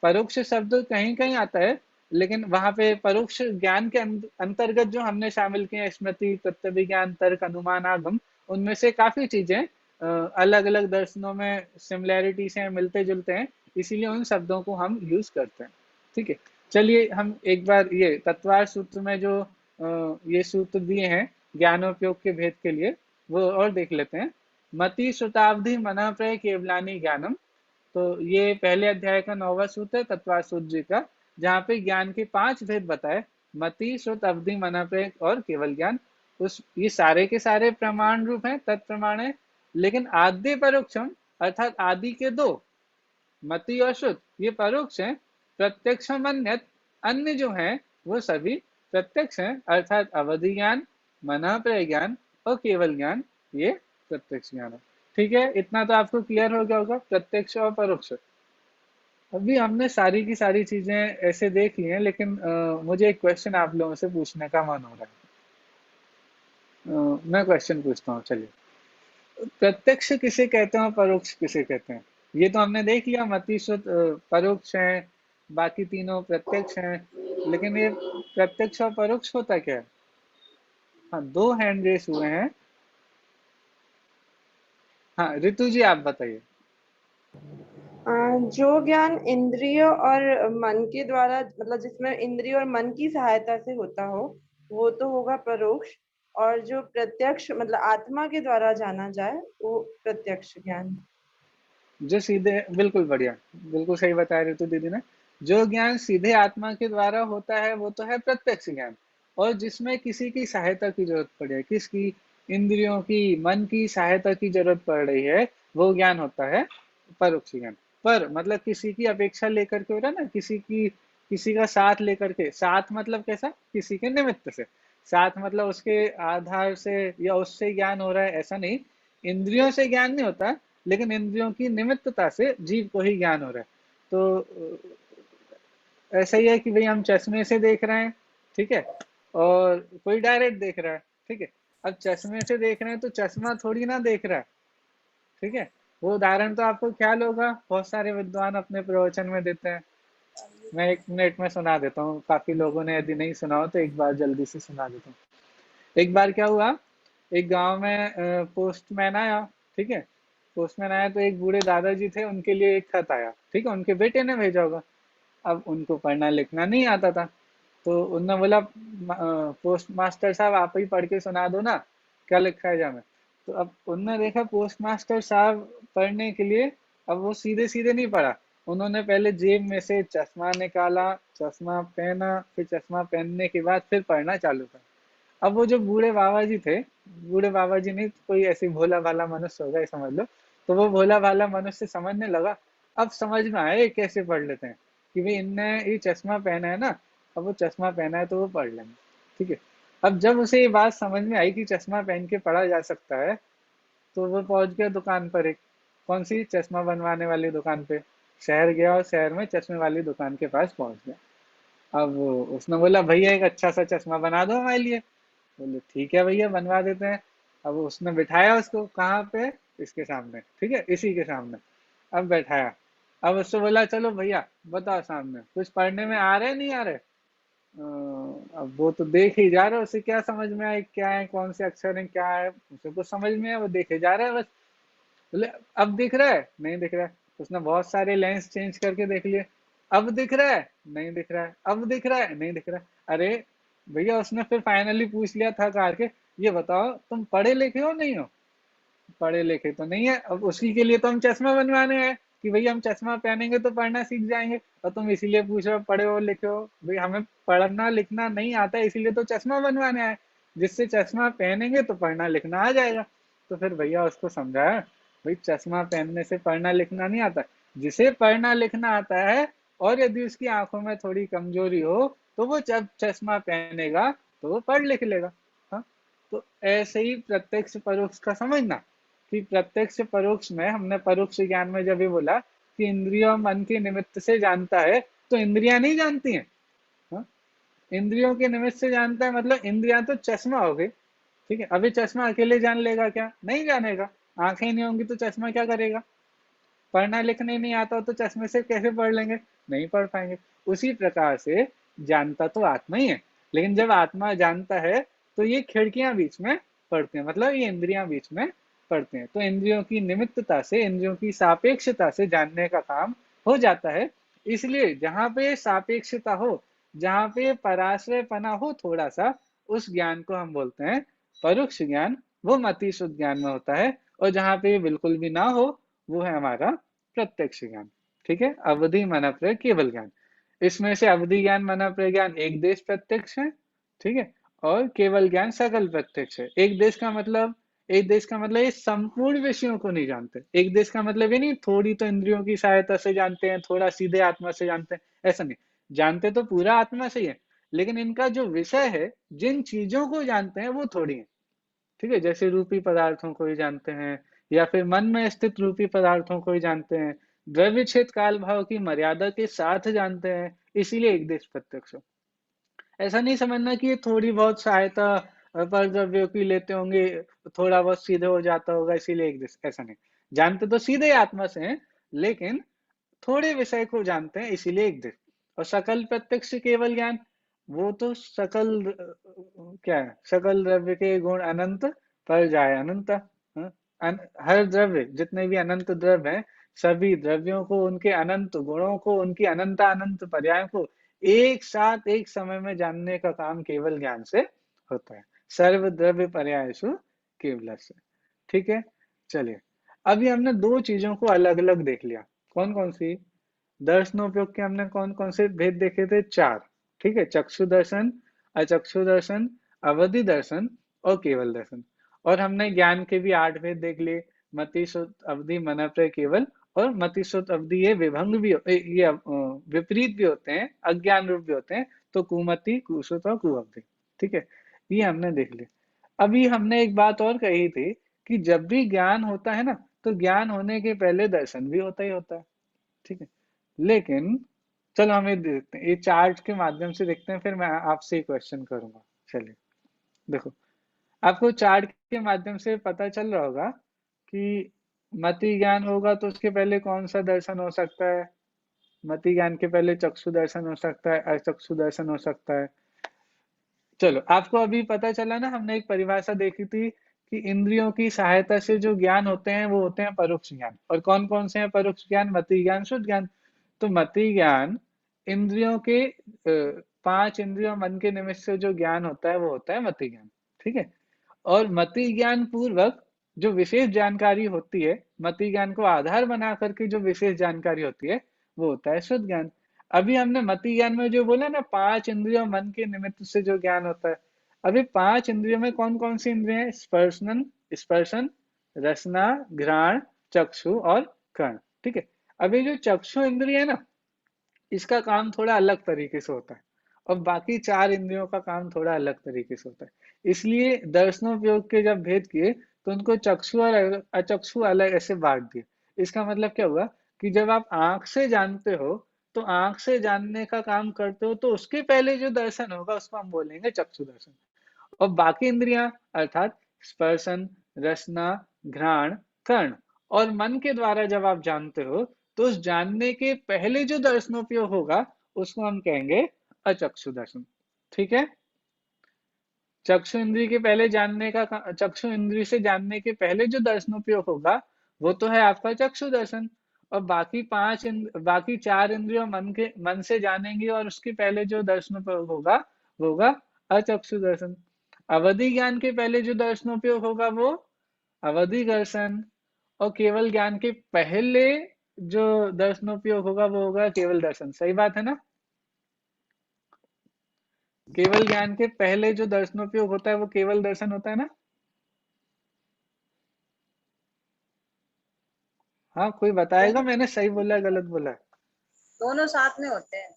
परोक्ष शब्द कहीं कहीं आता है, लेकिन वहां पे परोक्ष ज्ञान के अंतर्गत जो हमने शामिल किए हैं, स्मृति, तत्वविज्ञान, तर्क, अनुमान, आगम, उनमें से काफी चीजें अलग अलग दर्शनों में सिमिलैरिटीज हैं, मिलते जुलते हैं, इसीलिए उन शब्दों को हम यूज करते हैं। ठीक है, चलिए हम एक बार ये तत्वार सूत्र में जो ये सूत्र दिए हैं ज्ञानोपयोग के भेद के लिए, वो और देख लेते हैं। मति श्रुतावधि मन प्रय केवलानी ज्ञानम। तो ये पहले अध्याय का 9वां सूत्र है तत्वार सूत्र जी का, जहाँ पे ज्ञान के 5 भेद बताए: मति, श्रुत, अवधि, मनाप्रय और केवल ज्ञान। उस ये सारे के सारे प्रमाण रूप हैं, तत्प्रमाण है, लेकिन आद्य परोक्षम अर्थात आदि के 2, मति और श्रुत, ये परोक्ष हैं। प्रत्यक्षम अन्यत, अन्य जो हैं वो सभी प्रत्यक्ष हैं, अर्थात अवधि ज्ञान, मनाप्रय ज्ञान और केवल ज्ञान, ये प्रत्यक्ष ज्ञान है। ठीक है, इतना तो आपको क्लियर हो गया होगा प्रत्यक्ष और परोक्ष। अभी हमने सारी की सारी चीजें ऐसे देख ली हैं, लेकिन मुझे एक क्वेश्चन आप लोगों से पूछने का मन हो रहा है। मैं क्वेश्चन पूछता हूँ, चलिए। प्रत्यक्ष किसे कहते हैं और परोक्ष किसे कहते हैं? ये तो हमने देख लिया, मति श्रुत परोक्ष है, बाकी तीनों प्रत्यक्ष हैं, लेकिन ये प्रत्यक्ष और परोक्ष होता क्या है? हाँ, 2 हैंड रेस हुए हैं। हाँ ऋतु जी, आप बताइए। जो ज्ञान इंद्रिय और मन के द्वारा, मतलब जिसमें इंद्रिय और मन की सहायता से होता हो, वो तो होगा परोक्ष। और जो प्रत्यक्ष मतलब आत्मा के द्वारा जाना जाए, वो प्रत्यक्ष ज्ञान। जो सीधे, बिल्कुल बढ़िया, बिल्कुल सही बताया ऋतु दीदी ने। जो ज्ञान सीधे आत्मा के द्वारा होता है वो तो है प्रत्यक्ष ज्ञान, और जिसमें किसी की सहायता की जरूरत पड़े, किसकी? इंद्रियों की, मन की सहायता की जरूरत पड़ रही है, वो ज्ञान होता है परोक्ष ज्ञान। पर मतलब किसी की अपेक्षा लेकर के हो रहा है ना, किसी का साथ लेकर के। साथ मतलब कैसा? किसी के निमित्त से। साथ मतलब उसके आधार से या उससे ज्ञान हो रहा है, ऐसा नहीं। इंद्रियों से ज्ञान नहीं होता, लेकिन इंद्रियों की निमित्तता से जीव को ही ज्ञान हो रहा है। तो ऐसा ही है कि भाई हम चश्मे से देख रहे हैं, ठीक है, और कोई डायरेक्ट देख रहा है, ठीक है। अब चश्मे से देख रहे हैं तो चश्मा थोड़ी ना देख रहा है, ठीक है। वो उदाहरण तो आपको ख्याल होगा, बहुत सारे विद्वान अपने प्रवचन में देते हैं। मैं 1 मिनट में सुना देता हूँ, काफी लोगों ने यदि नहीं सुना हो तो एक बार जल्दी से सुना देता हूँ। एक बार क्या हुआ, एक गांव में पोस्टमैन आया, ठीक है। पोस्टमैन आया तो एक बूढ़े दादाजी थे, उनके लिए एक खत आया, ठीक है, उनके बेटे ने भेजा होगा। अब उनको पढ़ना लिखना नहीं आता था, तो उनने बोला पोस्ट मास्टर साहब आप ही पढ़ के सुना दो ना, क्या लिखा है जामे। तो अब उनने देखा पोस्ट मास्टर साहब पढ़ने के लिए, अब वो सीधे सीधे नहीं पढ़ा, उन्होंने पहले जेब में से चश्मा निकाला, चश्मा पहना, फिर चश्मा पहनने के बाद फिर पढ़ना चालू करा। अब वो जो बूढ़े बाबा जी थे, बूढ़े बाबा जी नहीं, कोई ऐसी भोला भाला मनुष्य होगा, ये समझ लो, तो वो भोला भाला मनुष्य समझने लगा, अब समझ में आया ये कैसे पढ़ लेते हैं। कि भाई इनने ये चश्मा पहना है ना, अब वो चश्मा पहना है तो वो पढ़ लेंगे, ठीक है। अब जब उसे ये बात समझ में आई कि चश्मा पहन के पढ़ा जा सकता है, तो वो पहुंच गया दुकान पर, एक कौन सी, चश्मा बनवाने वाली दुकान पे। शहर गया और शहर में चश्मे वाली दुकान के पास पहुंच गया। अब उसने बोला भैया एक अच्छा सा चश्मा बना दो हमारे लिए। बोले ठीक है भैया बनवा देते हैं। अब उसने बिठाया उसको कहाँ पे, इसके सामने, ठीक है, इसी के सामने। अब बैठाया, अब उससे बोला चलो भैया बताओ सामने कुछ पढ़ने में आ रहे नहीं आ रहे। अब वो तो देख ही जा रहा है, उसे क्या समझ में आए क्या है, कौन से अक्षर है क्या है, उसे कुछ समझ में है, वो देखे जा रहा है बस। बोले अब दिख रहा है, नहीं दिख रहा है। उसने बहुत सारे लेंस चेंज करके देख लिए, अब दिख रहा है, नहीं दिख रहा है, अब दिख रहा है, नहीं दिख रहा है। अरे भैया उसने फिर फाइनली पूछ लिया था करके, ये बताओ तुम पढ़े लिखे हो नहीं हो। पढ़े लिखे तो नहीं है, अब उसी के लिए तो हम चश्मा बनवाने हैं कि भैया हम चश्मा पहनेंगे तो पढ़ना सीख जाएंगे, और तुम इसीलिए पूछ रहे हो पढ़े हो लिखे हो। भाई हमें पढ़ना लिखना नहीं आता है, इसीलिए तो चश्मा बनवाने आए, जिससे चश्मा पहनेंगे तो पढ़ना लिखना आ जाएगा। तो फिर भैया उसको समझाया भाई चश्मा पहनने से पढ़ना लिखना नहीं आता, जिसे पढ़ना लिखना आता है और यदि उसकी आंखों में थोड़ी कमजोरी हो तो वो जब चश्मा पहनेगा तो वो पढ़ लिख लेगा। हाँ, तो ऐसे ही प्रत्यक्ष परोक्ष का समझना, कि प्रत्यक्ष परोक्ष में हमने परोक्ष ज्ञान में जब ये बोला कि इंद्रियों मन के निमित्त से जानता है, तो इंद्रियां नहीं जानती हैं। हाँ? इंद्रियों के निमित्त से जानता है मतलब इंद्रियां तो चश्मा हो गई, ठीक है। अभी चश्मा अकेले जान लेगा क्या, नहीं जानेगा। आंखें नहीं होंगी तो चश्मा क्या करेगा, पढ़ना लिखना ही नहीं आता तो चश्मे से कैसे पढ़ लेंगे, नहीं पढ़ पाएंगे। उसी प्रकार से जानता तो आत्मा ही है, लेकिन जब आत्मा जानता है तो ये खिड़कियां बीच में पड़ती हैं, मतलब ये इंद्रियां बीच में पड़ते हैं। तो इंद्रियों की निमित्तता से, इंद्रियों की सापेक्षता से जानने का काम हो जाता है। इसलिए जहां पे सापेक्षता हो, जहां पे पराश्रयपना हो थोड़ा सा, उस ज्ञान को हम बोलते हैं परोक्ष ज्ञान, वो मति शुद्ध ज्ञान में होता है। और जहां पे बिल्कुल भी ना हो, वो है हमारा प्रत्यक्ष ज्ञान, ठीक है। अवधि मन प्रयोग केवल ज्ञान, इसमें से अवधि ज्ञान मन प्रयोग ज्ञान एक देश प्रत्यक्ष है, ठीक है। और केवल ज्ञान सकल प्रत्यक्ष है। एक देश का मतलब, एक देश का मतलब ये संपूर्ण विषयों को नहीं जानते। एक देश का मतलब ये नहीं थोड़ी तो इंद्रियों की सहायता से जानते हैं, थोड़ा सीधे आत्मा से जानते हैं, ऐसा नहीं। जानते तो पूरा आत्मा से ही है, लेकिन इनका जो विषय है, जिन चीजों को जानते हैं वो थोड़ी है, ठीक है। जैसे रूपी पदार्थों को ही जानते हैं, या फिर मन में स्थित रूपी पदार्थों को ही जानते हैं, द्रव्य क्षेत्र काल भाव की मर्यादा के साथ जानते हैं, इसीलिए एक देश प्रत्यक्ष हो। ऐसा नहीं समझना कि ये थोड़ी बहुत सहायता पर द्रव्यों की लेते होंगे, थोड़ा बहुत सीधे हो जाता होगा इसीलिए एक देश, ऐसा नहीं। जानते तो सीधे आत्मा से हैं, लेकिन थोड़े विषय को जानते हैं इसीलिए एक देश। और सकल प्रत्यक्ष केवल ज्ञान, वो तो सकल क्या है, सकल द्रव्य के गुण अनंत पर जाए अनंत। हाँ? हर द्रव्य, जितने भी अनंत द्रव्य हैं, सभी द्रव्यों को, उनके अनंत गुणों को, उनकी अनंत अनंत पर्यायों को एक साथ एक समय में जानने का काम केवल ज्ञान से होता है। सर्व द्रव्य पर्यायसु केवल से, ठीक है। चलिए, अभी हमने दो चीजों को अलग अलग देख लिया, कौन कौन सी, दर्शनोपयोग के हमने कौन कौन से भेद देखे थे, चार, ठीक है। चक्षु दर्शन, अचक्षु दर्शन, अवधि दर्शन और केवल दर्शन। और हमने ज्ञान के भी आठ भेद देख लिए, मति शुद्ध अवधि मन प्रत्यय केवल, और मति शुद्ध अवधि ये विभंग भी ये विपरीत भी होते हैं, अज्ञान रूप भी होते हैं, तो कुमति कुसुत और कुअवधि, ठीक है। ये हमने देख लिया। अभी हमने एक बात और कही थी कि जब भी ज्ञान होता है ना, तो ज्ञान होने के पहले दर्शन भी होता ही होता है, ठीक है। लेकिन चलो हम ये देखते हैं, ये चार्ट के माध्यम से देखते हैं, फिर मैं आपसे एक क्वेश्चन करूंगा। चलिए देखो, आपको चार्ट के माध्यम से पता चल रहा होगा कि मति ज्ञान होगा तो उसके पहले कौन सा दर्शन हो सकता है, मति ज्ञान के पहले चक्षु दर्शन हो सकता है, अचक्षु दर्शन हो सकता है। चलो, आपको अभी पता चला ना, हमने एक परिभाषा देखी थी कि इंद्रियों की सहायता से जो ज्ञान होते हैं वो होते हैं परोक्ष ज्ञान। और कौन कौन से हैं परोक्ष ज्ञान, मति ज्ञान, शुद्ध ज्ञान। तो मति ज्ञान इंद्रियों के पांच इंद्रियों मन के निमित्त से जो ज्ञान होता है वो होता है मति ज्ञान, ठीक है। और मति ज्ञान पूर्वक जो विशेष जानकारी होती है, मति ज्ञान को आधार बना करके जो विशेष जानकारी होती है वो होता है शुद्ध ज्ञान। अभी हमने मति ज्ञान में जो बोला ना, पांच इंद्रियों मन के निमित्त से जो ज्ञान होता है, अभी पांच इंद्रियों में कौन कौन सी इंद्रियां हैं, स्पर्शन, स्पर्शन, रसना, घ्राण, चक्षु और कर्ण, ठीक है। अभी जो चक्षु इंद्रिय है ना, इसका काम थोड़ा अलग तरीके से होता है और बाकी 4 इंद्रियों का काम थोड़ा अलग तरीके से होता है। इसलिए दर्शनोपयोग के जब भेद किए तो उनको चक्षु और अचक्षु अलग ऐसे बांट दिए। इसका मतलब क्या हुआ कि जब आप आंख से जानते हो तो आंख से जानने का काम करते हो तो उसके पहले जो दर्शन होगा उसको हम बोलेंगे चक्षु दर्शन। और बाकी इंद्रियां अर्थात स्पर्शन, रसना, घ्राण, कर्ण और मन के द्वारा जब आप जानते हो तो उस जानने के पहले जो दर्शनोपयोग होगा उसको हम कहेंगे अचक्षु दर्शन। ठीक है, चक्षु इंद्रिय के पहले जानने का चक्षु इंद्रिय से जानने के पहले जो दर्शनोपयोग होगा वो तो है आपका चक्षु दर्शन। और बाकी बाकी 4 इंद्रियों मन से जानेंगे और उसके पहले जो दर्शनोपयोग होगा वो होगा अचक्षु दर्शन। अवधि ज्ञान के पहले जो दर्शनोपयोग होगा वो अवधि दर्शन और केवल ज्ञान के पहले जो दर्शनोपयोग होगा वो होगा केवल दर्शन। सही बात है ना? केवल ज्ञान के पहले जो दर्शनोपयोग होता है वो केवल दर्शन होता है ना? हाँ, कोई बताएगा मैंने सही बोला है गलत बोला है? दोनों साथ में होते हैं।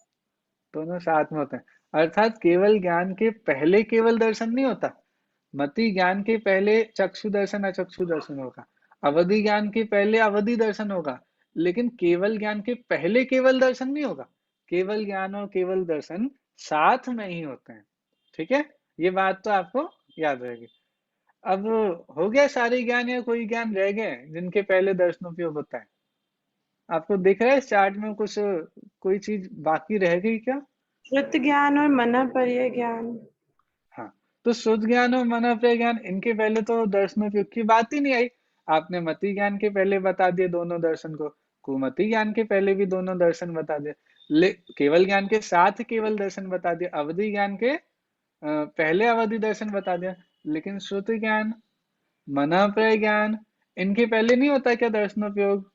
दोनों साथ में होते हैं, अर्थात केवल ज्ञान के पहले केवल दर्शन नहीं होता। मति ज्ञान के पहले चक्षु दर्शन अचक्षु दर्शन होगा, अवधि ज्ञान के पहले अवधि दर्शन होगा, लेकिन केवल ज्ञान के पहले केवल दर्शन नहीं होगा। केवल ज्ञान और केवल दर्शन साथ में ही होते हैं। ठीक है, ये बात तो आपको याद रहेगी। अब हो गया सारे ज्ञान या कोई ज्ञान रह गए जिनके पहले दर्शनोपयोग होता है? आपको दिख रहा है इस चार्ट में कुछ कोई चीज बाकी रह गई क्या? श्रुत ज्ञान और मनःपर्य ज्ञान। हाँ, तो शुद्ध ज्ञान और मनःप्रिय ज्ञान इनके पहले तो दर्शनोपयोग की बात ही नहीं आई। आपने मति ज्ञान के पहले बता दिए दोनों दर्शन को, कुमति ज्ञान के पहले भी दोनों दर्शन बता दिए, केवल ज्ञान के साथ केवल दर्शन बता दिया, अवधि ज्ञान के पहले अवधि दर्शन बता दिया, लेकिन श्रुति ज्ञान मनःप्रिय ज्ञान इनके पहले नहीं होता क्या दर्शनोपयोग?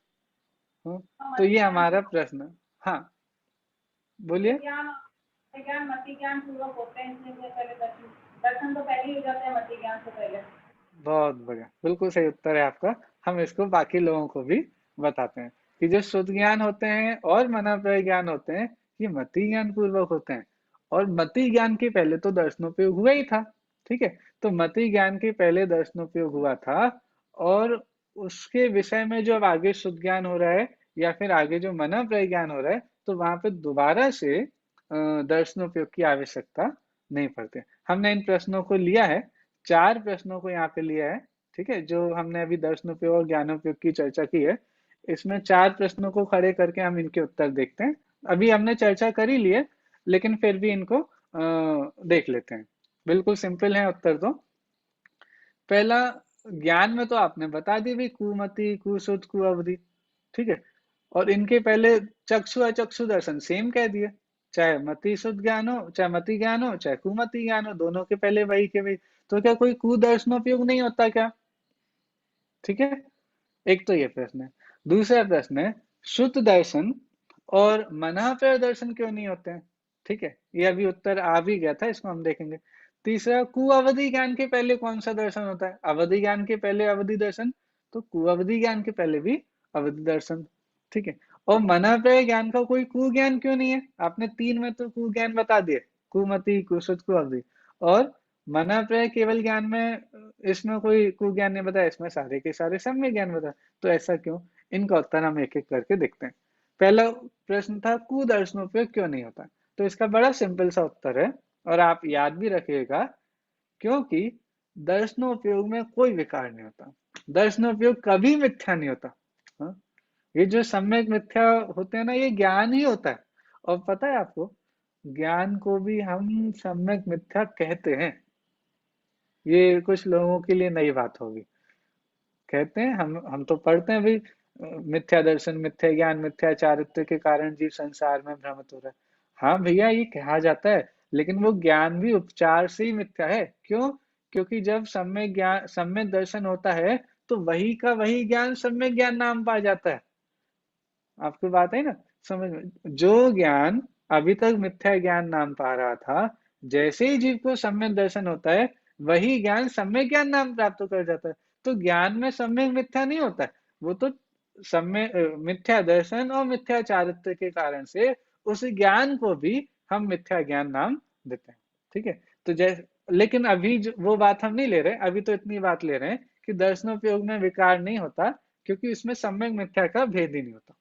तो ये हमारा प्रश्न। हाँ बोलिए। मति ज्ञान पूर्वक होते हैं, इसलिए पहले दर्शन तो पहले ही हो जाते हैं मति ज्ञान से पहले। बहुत बढ़िया, बिल्कुल सही उत्तर है आपका। हम इसको बाकी लोगों को भी बताते हैं कि जो शुद्ध ज्ञान होते हैं और मनःप्रिय ज्ञान होते हैं ये मति ज्ञान पूर्वक होते हैं, और मति ज्ञान के पहले तो दर्शनोपयोग हुआ ही था। ठीक है, तो मति ज्ञान के पहले दर्शनोपयोग हुआ था और उसके विषय में जो अब आगे शुद्ध ज्ञान हो रहा है या फिर आगे जो मनःप्रिय ज्ञान हो रहा है तो वहां पे दोबारा से दर्शनोपयोग की आवश्यकता नहीं पड़ती। हमने इन प्रश्नों को लिया है, 4 प्रश्नों को यहाँ पे लिया है। ठीक है, जो हमने अभी दर्शनोपयोग और ज्ञानोपयोग की चर्चा की है, इसमें 4 प्रश्नों को खड़े करके हम इनके उत्तर देखते हैं। अभी हमने चर्चा कर ही ली है लेकिन फिर भी इनको देख लेते हैं। बिल्कुल सिंपल है उत्तर तो। पहला, ज्ञान में तो आपने बता दी भाई कुमति, कुशुद्ध, कुअवधि। ठीक है, और इनके पहले चक्षु अचक्षु दर्शन सेम कह दिए, चाहे मति शुद्ध ज्ञान हो, चाहे मति ज्ञान हो, चाहे कुमति ज्ञान हो, दोनों के पहले वही के वही। तो क्या कोई कुदर्शनोपयोग नहीं होता क्या? ठीक है, एक तो ये प्रश्न है। दूसरा प्रश्न है शुद्ध दर्शन और मनःप्रिय दर्शन क्यों नहीं होते हैं? ठीक है, ये अभी उत्तर आ भी गया था, इसको हम देखेंगे। तीसरा, कुअवधि ज्ञान के पहले कौन सा दर्शन होता है? अवधि ज्ञान के पहले अवधि दर्शन, तो कुअवधि ज्ञान के पहले भी अवधि दर्शन। ठीक है, और मनःप्रिय ज्ञान का कोई कु ज्ञान क्यों नहीं है? आपने 3 में तो कु ज्ञान बता दिए, कुमति, कुशुद्ध, कुअवधि, और मनःप्रिय केवल ज्ञान में इसमें कोई कु ज्ञान नहीं बताया, इसमें सारे के सारे सम्यक ज्ञान बताया। तो ऐसा क्यों? इनका उत्तर हम एक एक करके देखते हैं। पहला प्रश्न था कुदर्शनोपयोग क्यों नहीं होता, तो इसका बड़ा सिंपल सा उत्तर है और आप याद भी रखिएगा, क्योंकि दर्शनोपयोग में कोई विकार नहीं होता, दर्शनोपयोग कभी मिथ्या नहीं होता। हाँ? ये जो सम्यक मिथ्या होते हैं ना, ये ज्ञान ही होता है। और पता है आपको, ज्ञान को भी हम सम्यक मिथ्या कहते हैं। ये कुछ लोगों के लिए नई बात होगी, कहते हैं हम तो पढ़ते हैं भाई मिथ्या दर्शन, मिथ्या ज्ञान, मिथ्या चारित्र्य के कारण जीव संसार में भ्रमित हो रहा है। हाँ भैया, ये कहा जाता है, लेकिन वो ज्ञान भी उपचार से ही मिथ्या है। क्यों? क्योंकि जब सम्यक ज्ञान, सम्यक दर्शन होता है तो वही का वही ज्ञान सम्यक ज्ञान नाम पा जाता है। आपको बात है ना समझ में? जो ज्ञान अभी तक मिथ्या ज्ञान नाम पा रहा था, जैसे ही जीव को सम्यक दर्शन होता है वही ज्ञान सम्यक ज्ञान नाम प्राप्त कर जाता है। तो ज्ञान में सम्यक मिथ्या नहीं होता है, वो तो सम्यक मिथ्या दर्शन और मिथ्या चारित्र्य के कारण से उस ज्ञान को भी हम मिथ्या ज्ञान नाम देते हैं। ठीक है, तो जैसे, लेकिन अभी वो बात हम नहीं ले रहे, अभी तो इतनी बात ले रहे हैं कि दर्शनोपयोग में विकार नहीं होता, क्योंकि उसमें सम्यक मिथ्या का भेद ही नहीं होता,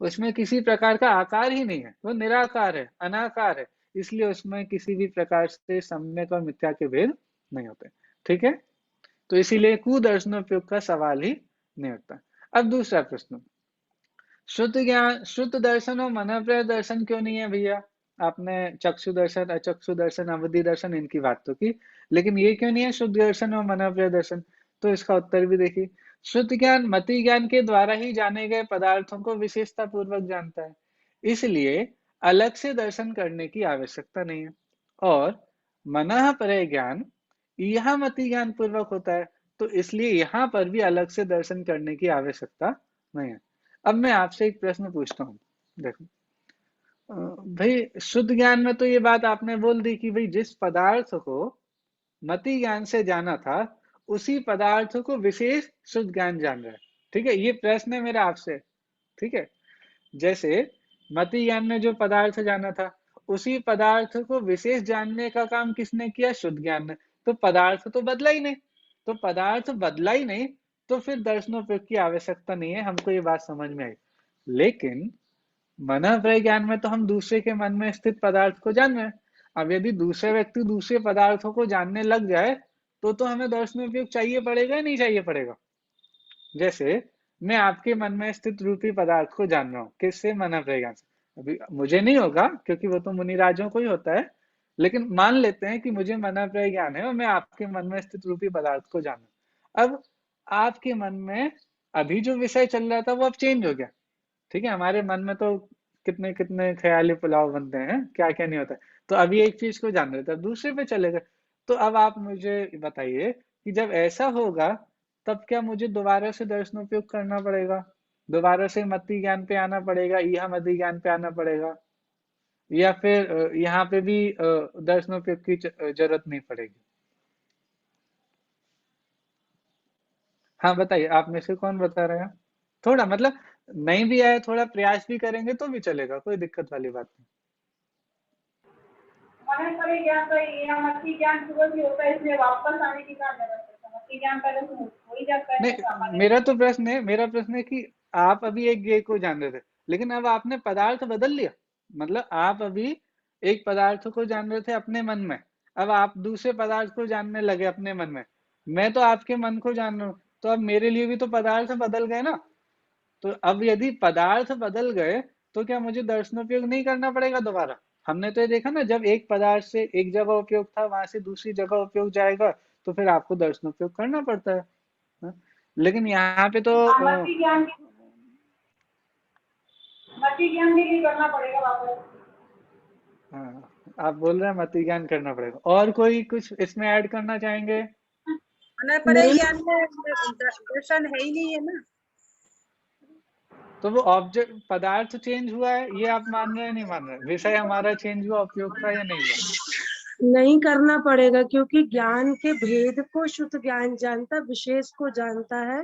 उसमें किसी प्रकार का आकार ही नहीं है, वो निराकार है, अनाकार है, इसलिए उसमें किसी भी प्रकार से सम्यक और मिथ्या के भेद नहीं होते। ठीक है, तो इसीलिए कुदर्शनोपयोग का सवाल ही नहीं उठता। अब दूसरा प्रश्न, शुद्ध ज्ञान, शुद्ध दर्शन और मनोप्रय दर्शन क्यों नहीं है भैया? आपने चक्षु दर्शन, अचक्षु दर्शन, अवधि दर्शन इनकी बात तो की, लेकिन ये क्यों नहीं है शुद्ध दर्शन और मनोप्रय दर्शन? तो इसका उत्तर भी देखिए, शुद्ध ज्ञान मति ज्ञान के द्वारा ही जाने गए पदार्थों को विशेषता पूर्वक जानता है, इसलिए अलग से दर्शन करने की आवश्यकता नहीं है। और मनःपरय ज्ञान यह मति ज्ञान पूर्वक होता है, तो इसलिए यहाँ पर भी अलग से दर्शन करने की आवश्यकता नहीं है। अब मैं आपसे एक प्रश्न पूछता हूँ, देखो भाई, शुद्ध ज्ञान में तो ये बात आपने बोल दी कि भाई जिस पदार्थ को मति ज्ञान से जाना था, उसी पदार्थ को विशेष शुद्ध ज्ञान जान रहा है। ठीक है, ये प्रश्न है मेरा आपसे। ठीक है, जैसे मति ज्ञान ने जो पदार्थ जाना था, उसी पदार्थ को विशेष जानने का काम किसने किया? शुद्ध ज्ञान ने। तो पदार्थ तो बदला ही नहीं, तो पदार्थ बदला ही नहीं, तो फिर दर्शनोपयोग की आवश्यकता नहीं है, हमको ये बात समझ में आई। लेकिन मनःप्रय ज्ञान में तो हम दूसरे के मन में स्थित पदार्थ को जान रहे हैं। अब यदि दूसरे व्यक्ति दूसरे पदार्थों को जानने लग जाए, तो हमें दर्शनोपयोग चाहिए पड़ेगा या नहीं चाहिए पड़ेगा? जैसे मैं आपके मन में स्थित रूपी पदार्थ को जान रहा हूँ, किससे? मनःप्रय ज्ञान से। अभी मुझे नहीं होगा, क्योंकि वो तो मुनिराजों को ही होता है, लेकिन मान लेते हैं कि मुझे मनःप्रय ज्ञान है और मैं आपके मन में स्थित रूपी पदार्थ को जान रहा हूँ। अब आपके मन में अभी जो विषय चल रहा था वो अब चेंज हो गया। ठीक है, हमारे मन में तो कितने कितने ख्याली पुलाव बनते हैं, क्या क्या नहीं होता है। तो अभी एक चीज को जान रहे थे, दूसरे पे चले गए। तो अब आप मुझे बताइए कि जब ऐसा होगा, तब क्या मुझे दोबारा से दर्शनोपयोग करना पड़ेगा? दोबारा से मति ज्ञान पे आना पड़ेगा, यह मति ज्ञान पे आना पड़ेगा, या फिर यहाँ पे भी दर्शनोपयोग की जरूरत नहीं पड़ेगी? हाँ बताइए, आप में से कौन बता रहे हैं? थोड़ा मतलब नहीं भी आए, थोड़ा प्रयास भी करेंगे तो भी चलेगा, कोई दिक्कत वाली बात नहीं। मनःपरय ज्ञान तो ये मति ज्ञान पूर्वक ही होता है, इसलिए वापस आने की क्या जरूरत है? मति ज्ञान पहले तो हो ही जाता है। नहीं, मेरा प्रश्न है कि आप अभी एक ज्ञेय को जान रहे थे, लेकिन अब आपने पदार्थ बदल लिया। मतलब आप अभी एक पदार्थ को जान रहे थे अपने मन में, अब आप दूसरे पदार्थ को जानने लगे अपने मन में। मैं तो आपके मन को जान रहा हूँ, तो अब मेरे लिए भी तो पदार्थ बदल गए ना। तो अब यदि पदार्थ बदल गए, तो क्या मुझे दर्शनोपयोग नहीं करना पड़ेगा दोबारा? हमने तो ये देखा ना, जब एक पदार्थ से एक जगह उपयोग था, वहां से दूसरी जगह उपयोग जाएगा, तो फिर आपको दर्शनोपयोग करना पड़ता है। हाँ? लेकिन यहाँ पे तो मति ज्ञान के लिए करना पड़ेगा वापस। हाँ, आप बोल रहे हैं मति ज्ञान करना पड़ेगा। और कोई कुछ इसमें ऐड करना चाहेंगे? मनःपरय ज्ञान में दर्शन है ही नहीं है ना। तो वो ऑब्जेक्ट पदार्थ चेंज हुआ है, ये आप मान रहे हैं नहीं मान रहे? विषय हमारा चेंज हुआ, उपयोग का या नहीं हुआ? नहीं करना पड़ेगा, क्योंकि ज्ञान के भेद को शुद्ध ज्ञान जानता, विशेष को जानता है।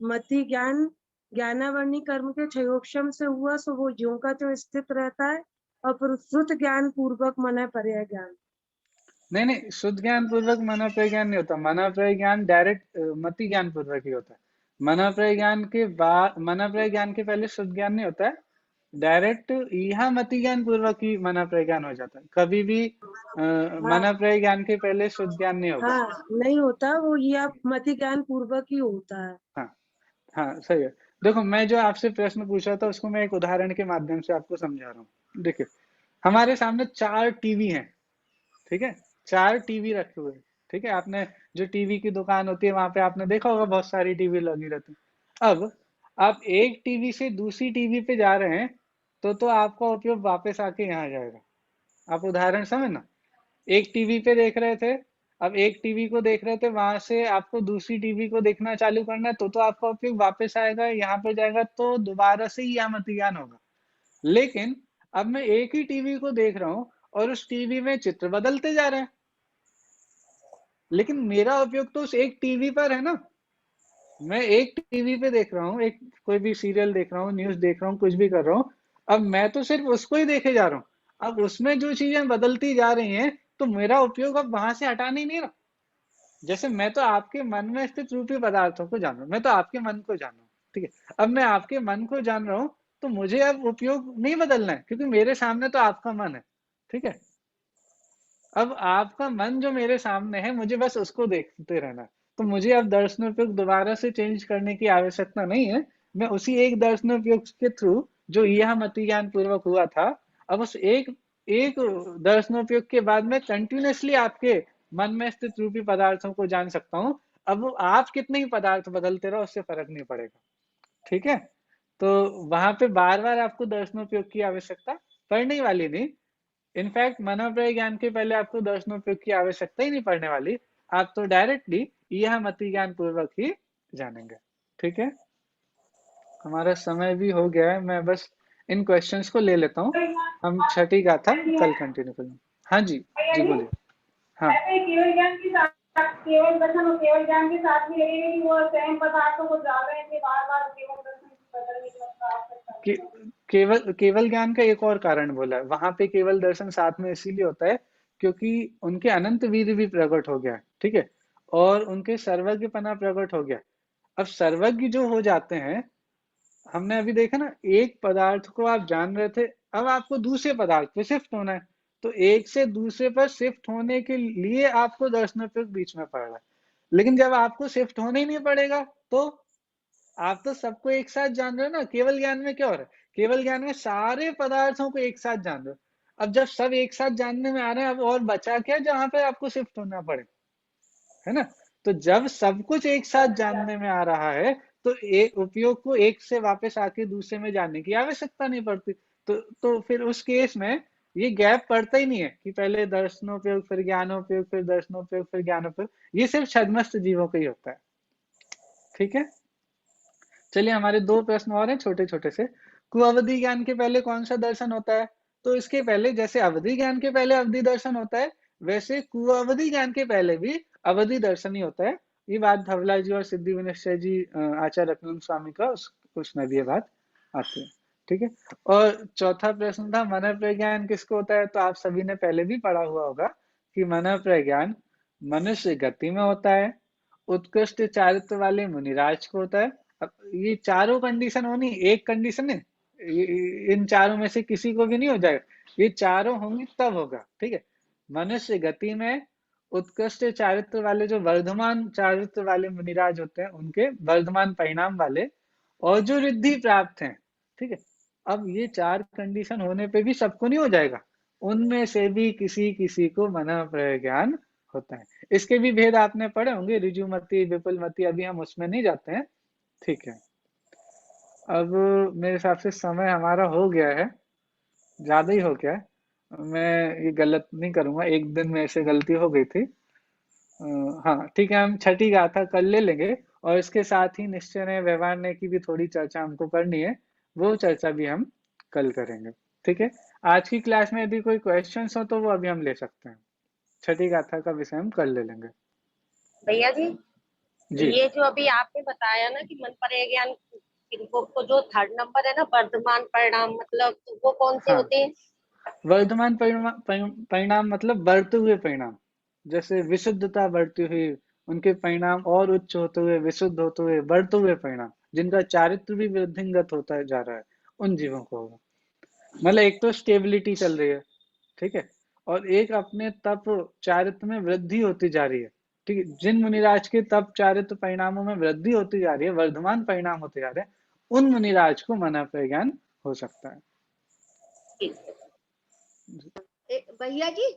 मति ज्ञान ज्ञानावरणी कर्म के क्षयोक्षम से हुआ, सो वो ज्यों का त्यों स्थित रहता है। और फिर शुद्ध ज्ञान पूर्वक मनःपरय ज्ञान। नहीं, शुद्ध ज्ञान पूर्वक मनःप्रय ज्ञान नहीं होता। मनःप्रय ज्ञान डायरेक्ट मति ज्ञान पूर्वक ही होता है। मनःप्रय ज्ञान के बाद, मनःप्रय ज्ञान के पहले शुद्ध ज्ञान नहीं होता है, डायरेक्ट यहाँ मति ज्ञान पूर्वक ही मनःप्रय ज्ञान हो जाता है। कभी भी मनःप्रय ज्ञान के पहले शुद्ध ज्ञान नहीं होगा। हाँ, नहीं होता वो, ये मति ज्ञान पूर्वक ही होता है। हाँ हाँ, सही है। देखो, मैं जो आपसे प्रश्न पूछा था उसको मैं एक उदाहरण के माध्यम से आपको समझा रहा हूँ। देखिए, हमारे सामने 4 टीवी हैं। ठीक है, 4 टीवी रखे हुए हैं। ठीक है, आपने जो टीवी की दुकान होती है वहां पे आपने देखा होगा बहुत सारी टीवी लगी रहती है। अब आप एक टीवी से दूसरी टीवी पे जा रहे हैं, तो आपका उपयोग वापस आके यहाँ जाएगा। आप उदाहरण समझ ना, एक टीवी पे देख रहे थे, अब एक टीवी को देख रहे थे, वहां से आपको दूसरी टीवी को देखना चालू करना है, तो आपका उपयोग वापस आएगा, यहाँ पे जाएगा, तो दोबारा से यहाँ मति ज्ञान होगा। लेकिन अब मैं एक ही टीवी को देख रहा हूँ और उस टीवी में चित्र बदलते जा रहे हैं, लेकिन मेरा उपयोग तो उस एक टीवी पर है ना। मैं एक टीवी पे देख रहा हूँ, एक कोई भी सीरियल देख रहा हूँ, न्यूज देख रहा हूँ, कुछ भी कर रहा हूँ, अब मैं तो सिर्फ उसको ही देखे जा रहा हूँ। अब उसमें जो चीजें बदलती जा रही हैं तो मेरा उपयोग अब वहां से हटाना ही नहीं रहा। जैसे मैं तो आपके मन में स्थित रूपी पदार्थों को जान रहा हूँ, मैं तो आपके मन को जान रहा हूँ, ठीक है। अब मैं आपके मन को जान रहा हूँ तो मुझे अब उपयोग नहीं बदलना है, क्योंकि मेरे सामने तो आपका मन है, ठीक है। अब आपका मन जो मेरे सामने है, मुझे बस उसको देखते रहना है। तो मुझे अब दर्शनोपयोग दोबारा से चेंज करने की आवश्यकता नहीं है। मैं उसी एक दर्शनोपयोग के थ्रू जो यह मति ज्ञान पूर्वक हुआ था, अब उस एक एक दर्शनोपयोग के बाद में कंटिन्यूसली आपके मन में स्थित रूपी पदार्थों को जान सकता हूँ। अब वो आप कितने ही पदार्थ बदलते रहो, उससे फर्क नहीं पड़ेगा, ठीक है। तो वहां पे बार बार आपको दर्शनोपयोग की आवश्यकता पड़ने वाली नहीं। इनफैक्ट मनोप्रय ज्ञान के पहले आपको दर्शनोपयोग की आवश्यकता ही नहीं पड़ने वाली। आप तो डायरेक्टली यह मति ज्ञान पूर्वक ही जानेंगे, ठीक है। हमारा समय भी हो गया है, मैं बस इन क्वेश्चंस को ले लेता हूँ। हम छठी गाथा कल कंटिन्यू करेंगे। हाँ जी, जी बोलिए। हाँ, ऐसे केवल ज्ञान के साथ, केवल दर्शन और केवल ज्ञान के साथ भी लगेगा कि वो स्वयं पदार्थों को जान रहे थे, बार बार केवल दर्शन बदलने के बाद केवल ज्ञान का एक और कारण बोला है वहां पे। केवल दर्शन साथ में इसीलिए होता है क्योंकि उनके अनंत वीर्य भी प्रकट हो गया है, ठीक है, और उनके सर्वज्ञपना प्रकट हो गया। अब सर्वज्ञ जो हो जाते हैं, हमने अभी देखा ना, एक पदार्थ को आप जान रहे थे, अब आपको दूसरे पदार्थ पे शिफ्ट होना है। तो एक से दूसरे पर शिफ्ट होने के लिए आपको दर्शनोपयोग बीच में पड़ रहा है। लेकिन जब आपको शिफ्ट होने ही नहीं पड़ेगा तो आप तो सबको एक साथ जान रहे हो ना। केवल ज्ञान में क्या हो रहा है, केवल ज्ञान में सारे पदार्थों को एक साथ जान रहे हो। अब जब सब एक साथ जानने में आ रहे हैं, अब और बचा क्या जहां पे आपको शिफ्ट होना पड़े, है ना। तो जब सब कुछ एक साथ जानने में आ रहा है तो एक उपयोग को एक से वापस आके दूसरे में जानने की आवश्यकता नहीं पड़ती। तो फिर उस केस में ये गैप पड़ता ही नहीं है कि पहले दर्शनोपयोग फिर ज्ञानोपयोग फिर दर्शनोपयोग फिर ज्ञानोपयोग। ये सिर्फ छद्मस्त जीवों का ही होता है, ठीक है। चलिए, हमारे दो प्रश्न और हैं छोटे छोटे से। कुअवधि ज्ञान के पहले कौन सा दर्शन होता है? तो इसके पहले जैसे अवधि ज्ञान के पहले अवधि दर्शन होता है, वैसे कुअवधि ज्ञान के पहले भी अवधि दर्शन ही होता है। ये बात धवला जी और सिद्धि विनिश्चय जी आचार्य रत्नानंद स्वामी का उसमें भी ये बात आती है, ठीक है। और चौथा प्रश्न था मन प्रज्ञान किसको होता है? तो आप सभी ने पहले भी पढ़ा हुआ होगा कि मन प्रज्ञान मनुष्य गति में होता है, उत्कृष्ट चारित्र वाले मुनिराज को होता है। अब ये चारों कंडीशन होनी, एक कंडीशन है, इन चारों में से किसी को भी नहीं हो जाएगा। ये चारों होंगी तब होगा, ठीक है। मनुष्य गति में उत्कृष्ट चारित्र वाले, जो वर्धमान चारित्र वाले मुनिराज होते हैं, उनके वर्धमान परिणाम वाले, और जो रिद्धि प्राप्त हैं, ठीक है। अब ये चार कंडीशन होने पे भी सबको नहीं हो जाएगा, उनमें से भी किसी किसी को मन प्रज्ञान होता है। इसके भी भेद आपने पढ़े होंगे, ऋजुमति विपुलमति, अभी हम उसमें नहीं जाते हैं, ठीक है। अब मेरे हिसाब से समय हमारा हो गया है, ज्यादा ही हो गया है। मैं ये गलत नहीं करूंगा, एक दिन में ऐसे गलती हो गई थी। हाँ ठीक है, हम छठी गाथा कल ले लेंगे, और इसके साथ ही निश्चय ने व्यवहार ने की भी थोड़ी चर्चा हमको करनी है, वो चर्चा भी हम कल करेंगे, ठीक है। आज की क्लास में यदि कोई क्वेश्चंस हो तो वो अभी हम ले सकते हैं। छठी गाथा का विषय हम कल ले लेंगे। भैया जी, जी ये जो अभी आपने बताया ना कि मन पर ज्ञान इनको को जो थर्ड नंबर है ना, वर्धमान परिणाम, मतलब तो वो कौन से हाँ, होते हैं? वर्धमान परिणाम मतलब बढ़ते हुए परिणाम, जैसे विशुद्धता बढ़ती हुई, उनके परिणाम और उच्च होते हुए, विशुद्ध होते हुए, बढ़ते हुए परिणाम, जिनका चारित्र भी वृद्धिंगत होता जा रहा है, उन जीवों को होगा। मतलब एक तो स्टेबिलिटी चल रही है, ठीक है, और एक अपने तप चारित्र में वृद्धि होती जा रही है, ठीक है। जिन मुनिराज के तप चारित्र परिणामों में वृद्धि होती जा रही है, वर्धमान परिणाम होते जा रहे हैं, उन मुनिराज को मन प्रज्ञान हो सकता है। भैया जी,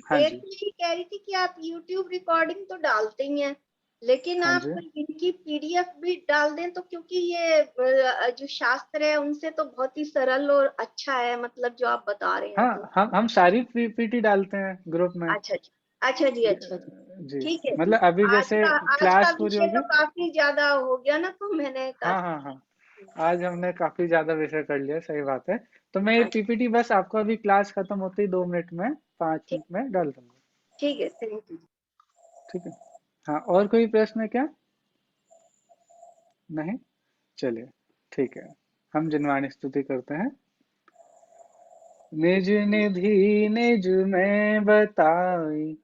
हाँ एक जी, ये कह रही थी कि आप YouTube रिकॉर्डिंग तो डालते ही हैं, लेकिन हाँ आप जी, इनकी PDF भी डाल दें तो, क्योंकि ये जो शास्त्र है उनसे तो बहुत ही सरल और अच्छा है, मतलब जो आप बता रहे हैं तो। हाँ, हम सारी पीपीटी डालते हैं ग्रुप में। अच्छा जी, अच्छा जी, अच्छा जी, जी, ठीक है जी। मतलब अभी जैसे आज का क्लास पूरी विषय होगी। तो काफी ज्यादा हो गया ना, तो मैंने कहा। हाँ, आज हमने काफी ज्यादा विषय कर लिया, सही बात है। तो मैं ये हाँ, पीपीटी बस आपको अभी क्लास खत्म होते ही 2 मिनट में, 5 मिनट ठीक, में डाल दूंगा, ठीक है, थैंक यू। ठीक है। हाँ, और कोई प्रश्न है क्या? नहीं, चलिए, ठीक है, हम जिनवाणी स्तुति करते हैं। निज निधि निज में बताई,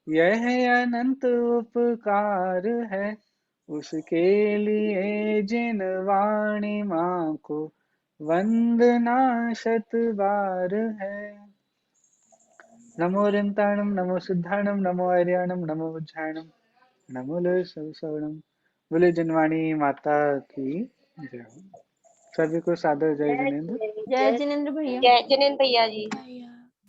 यह अनंत उपकार है, उसके लिए जिन वाणी माँ को वंदना शत बार है। नमो रिंताणम, नमो सिद्धाणम, नमो आर्याणम, नमो वज्रायणम, नमो लवणम। बोले जनवाणी माता की जय हो। सभी को सादर जय जिनेन्द्र। जय जिनेन्द्र भैया। जय जिनेन्द्र भैया जी।